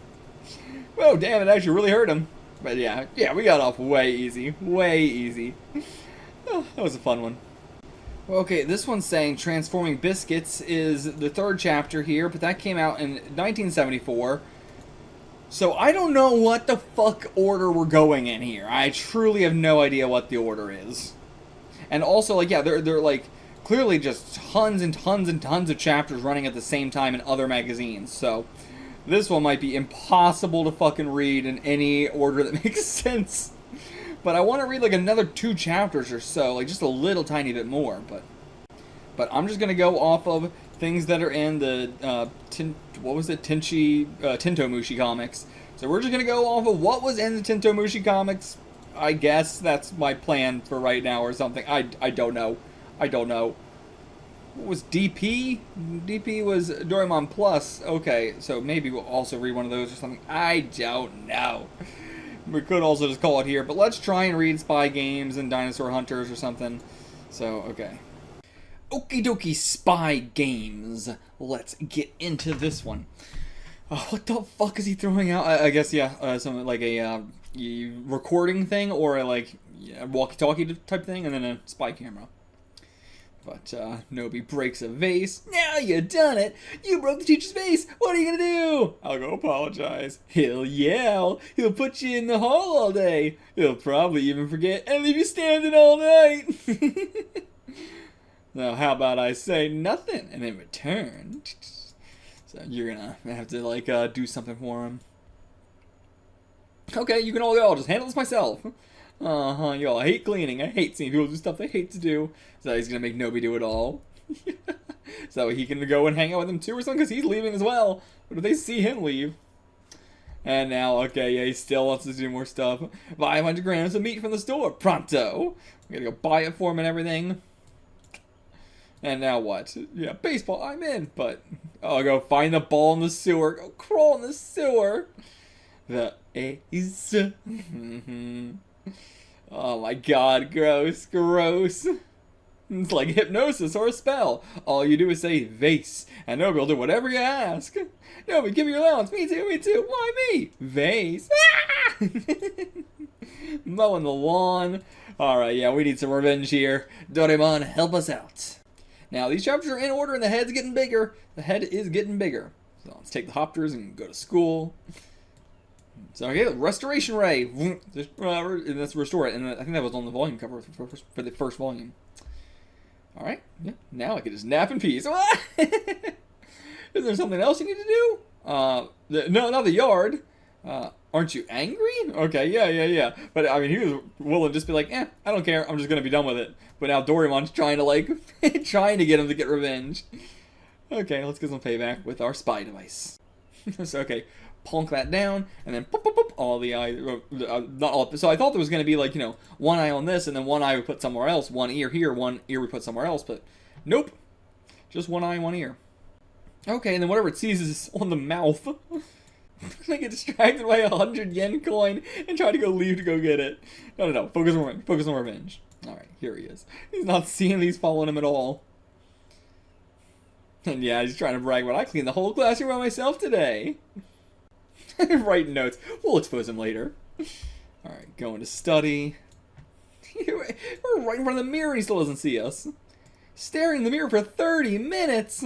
Speaker 1: Whoa, damn, it actually really hurt him. But yeah, we got off way easy. Way easy. Oh, that was a fun one. Okay, this one's saying Transforming Biscuits is the third chapter here, but that came out in 1974. So I don't know what the fuck order we're going in here. I truly have no idea what the order is. And also, like, yeah, they're like, clearly just tons and tons and tons of chapters running at the same time in other magazines. So this one might be impossible to fucking read in any order that makes sense. But I want to read like another 2 chapters or so, like just a little tiny bit more. But I'm just gonna go off of things that are in the Tintomushi comics. So we're just gonna go off of what was in the Tintomushi comics. I guess that's my plan for right now or something. I don't know. What was DP? DP was Doraemon Plus. Okay, so maybe we'll also read one of those or something. I don't know. We could also just call it here, but let's try and read Spy Games and Dinosaur Hunters or something. So, okay. Okie dokie, Spy Games. Let's get into this one. What the fuck is he throwing out? I guess, yeah, something like a recording thing or a, like, walkie-talkie type thing, and then a spy camera. But, Nobi breaks a vase. Now you done it! You broke the teacher's vase! What are you gonna do? I'll go apologize. He'll yell. He'll put you in the hall all day. He'll probably even forget and leave you standing all night. Now, how about I say nothing and in return? So you're gonna have to, like, do something for him. Okay, you can all go. I'll just handle this myself. Y'all, I hate cleaning. I hate seeing people do stuff they hate to do. So he's gonna make Nobi do it all. So he can go and hang out with him too or something, because he's leaving as well. But if they see him leave. And now, okay, yeah, he still wants to do more stuff. Buy 100 grams of meat from the store. Pronto. We gotta go buy it for him and everything. And now what? Yeah, baseball, I'm in. But, I'll go find the ball in the sewer. Go crawl in the sewer. The A's. Oh my god, gross. It's like hypnosis or a spell. All you do is say vase, and Nobi will do whatever you ask. Nobi, give me your allowance. Me too. Why me? Vase. Mowing the lawn. Alright, yeah, we need some revenge here. Doraemon, help us out. Now, these chapters are in order and the head's getting bigger. The head is getting bigger. So let's take the hoppers and go to school. So, okay, Restoration Ray. Let's restore it. And I think that was on the volume cover for the first volume. Alright, yeah. Now I can just nap in peace. Is there something else you need to do? No, not the yard. Or Aren't you angry? Okay, yeah. But, I mean, he was willing to just be like, I don't care. I'm just going to be done with it. But now Doraemon's trying to, like, trying to get him to get revenge. Okay, let's get some payback with our spy device. So, okay, plunk that down, and then poop, poop, poop, all the eyes, not all. So I thought there was going to be, like, you know, one eye on this, and then one eye we put somewhere else, one ear here, one ear we put somewhere else, but nope. Just one eye and one ear. Okay, and then whatever it sees is on the mouth. I get distracted by a 100 yen coin and try to go leave to go get it. No. Focus on revenge. Alright, here he is. He's not seeing these following him at all. And yeah, he's trying to brag about I cleaned the whole classroom by myself today. Writing notes. We'll expose him later. Alright, going to study. We're right in front of the mirror and he still doesn't see us. Staring in the mirror for 30 minutes.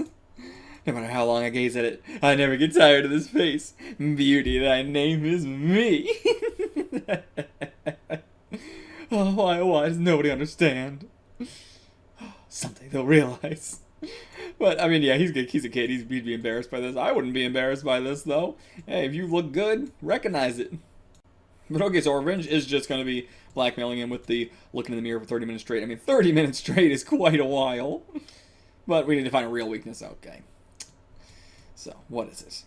Speaker 1: No matter how long I gaze at it, I never get tired of this face. Beauty, thy name is me. Oh, why does nobody understand? Someday they'll realize. But, I mean, yeah, he's a kid. He'd be embarrassed by this. I wouldn't be embarrassed by this, though. Hey, if you look good, recognize it. But okay, so our revenge is just going to be blackmailing him with the looking in the mirror for 30 minutes straight. I mean, 30 minutes straight is quite a while. But we need to find a real weakness. Okay. So, what is it?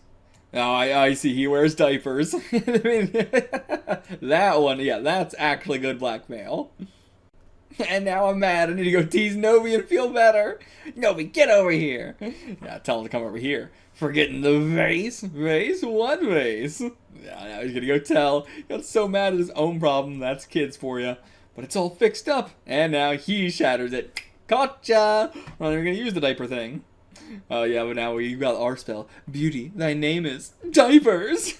Speaker 1: Oh, I see. He wears diapers. I mean, that one, yeah, that's actually good blackmail. And now I'm mad. I need to go tease Nobi and feel better. Nobi, get over here. Yeah, tell him to come over here. Forgetting the vase? Vase? What vase? Yeah, now he's gonna go tell. He got so mad at his own problem. That's kids for you. But it's all fixed up. And now he shatters it. Gotcha! We're not even gonna use the diaper thing. Oh yeah, but now we've got our spell. Beauty, thy name is diapers.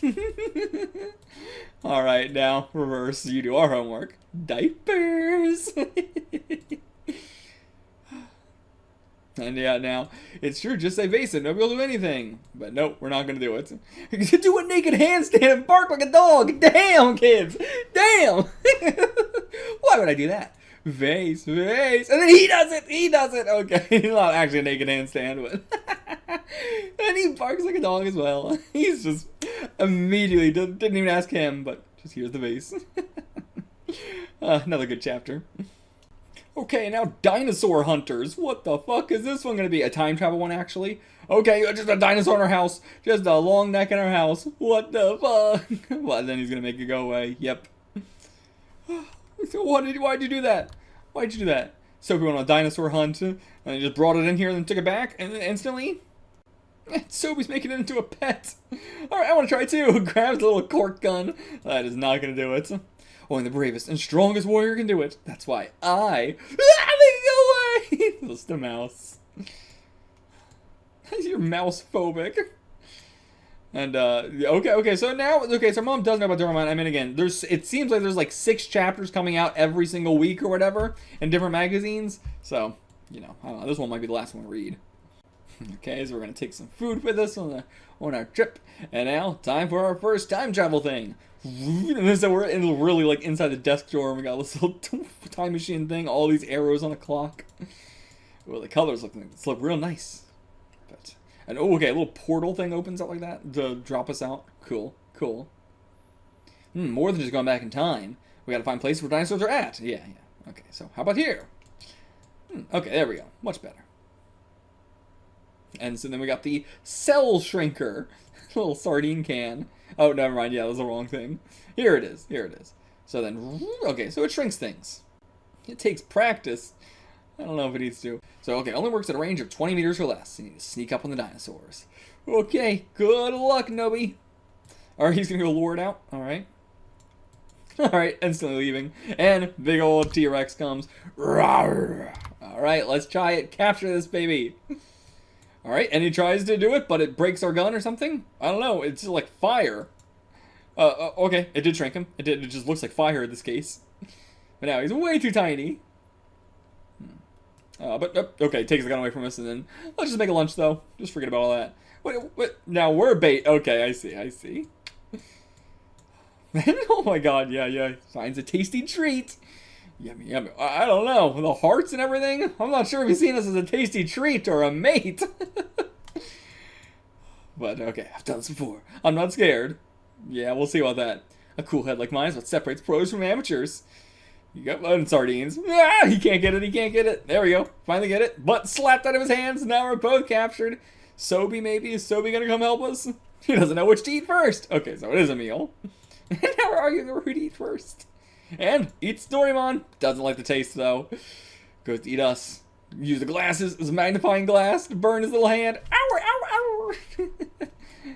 Speaker 1: Alright, now reverse. You do our homework. Diapers. And yeah, now it's true. Just say vase and nobody will do anything. But nope, we're not gonna do it. Do a naked handstand and bark like a dog. Damn, kids. Damn. Why would I do that? Vase, and then he does it, okay, he's not actually a naked handstand, but, and he barks like a dog as well, he's just, immediately, didn't even ask him, but just here's the vase. Another good chapter. Okay, now dinosaur hunters, what the fuck is this one gonna be, a time travel one actually? Okay, just a dinosaur in our house, just a long neck in our house, what the fuck? Well, then he's gonna make it go away, yep. Why'd you do that? Why'd you do that? So we went on a dinosaur hunt, and he just brought it in here and then took it back, and then instantly, Sobi's making it into a pet. Alright, I want to try too. Grabs a little cork gun. That is not going to do it. Only the bravest and strongest warrior can do it. That's why I... Make it go away! Just a mouse. You're mouse phobic. And, okay, so now, so Mom does know about Doraemon. I mean, again, it seems like there's like 6 chapters coming out every single week or whatever in different magazines. So, you know, I don't know, this one might be the last one to read. Okay, so we're going to take some food with us on our trip. And now, time for our first time travel thing. And so we're really like inside the desk drawer and we got this little time machine thing, all these arrows on a clock. Well, the colors look real nice. But... And oh, okay, a little portal thing opens up like that to drop us out. Cool. More than just going back in time. We gotta find places where dinosaurs are at. Yeah. Okay, so how about here? Okay, there we go. Much better. And so then we got the cell shrinker. Little sardine can. Oh, never mind. Yeah, that was the wrong thing. Here it is. So then, okay, so it shrinks things. It takes practice. I don't know if it needs to. So, okay, only works at a range of 20 meters or less. You need to sneak up on the dinosaurs. Okay, good luck, Nobi. Alright, he's gonna go lure it out. Alright. Alright, instantly leaving. And big old T-Rex comes. Alright, let's try it. Capture this baby. Alright, and he tries to do it, but it breaks our gun or something? I don't know, it's like fire. Okay, it did shrink him. It just looks like fire in this case. But now he's way too tiny. Okay, takes the gun away from us, and then let's just make a lunch, though. Just forget about all that. Wait, now we're bait. Okay, I see. Oh my god, yeah. Finds a tasty treat. Yummy. I don't know. The hearts and everything? I'm not sure if he's seen us as a tasty treat or a mate. But, okay, I've done this before. I'm not scared. Yeah, we'll see about that. A cool head like mine is what separates pros from amateurs. You got mud and sardines. Ah, he can't get it, he can't get it. There we go. Finally get it. Butt slapped out of his hands. Now we're both captured. Sobi maybe? Is Sobi gonna come help us? He doesn't know which to eat first. Okay, so it is a meal. And now we're arguing over who to eat first. And eats Doraemon. Doesn't like the taste though. Goes to eat us. Use the glasses as a magnifying glass to burn his little hand. Ow, ow, ow.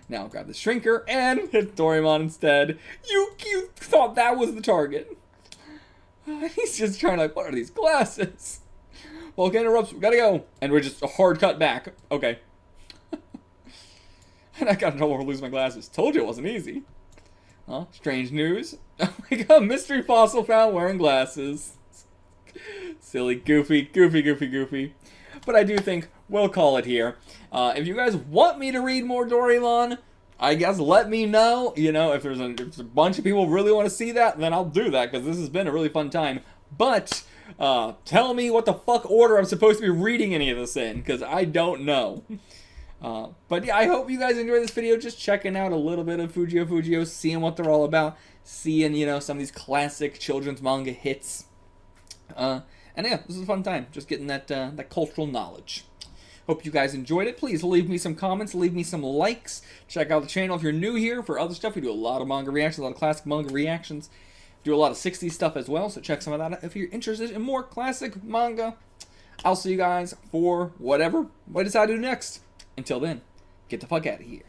Speaker 1: Now grab the shrinker and hit Doraemon instead. You thought that was the target. He's just trying to like, what are these glasses? Volcano erupts, we gotta go. And we're just a hard cut back. Okay. And I got in trouble for losing my glasses. Told you it wasn't easy. Huh? Strange news. Oh my god, mystery fossil found wearing glasses. Silly, goofy. But I do think we'll call it here. If you guys want me to read more Doraemon, I guess let me know. You know, if there's a bunch of people who really want to see that, then I'll do that, because this has been a really fun time. But tell me what the fuck order I'm supposed to be reading any of this in, because I don't know. But yeah, I hope you guys enjoyed this video, just checking out a little bit of Fujiko Fujio, seeing what they're all about, seeing, you know, some of these classic children's manga hits. And yeah, this is a fun time, just getting that cultural knowledge. Hope you guys enjoyed it. Please leave me some comments, leave me some likes. Check out the channel if you're new here for other stuff. We do a lot of manga reactions, a lot of classic manga reactions. Do a lot of 60s stuff as well, so check some of that out if you're interested in more classic manga. I'll see you guys for whatever I decide to do next. Until then, get the fuck out of here.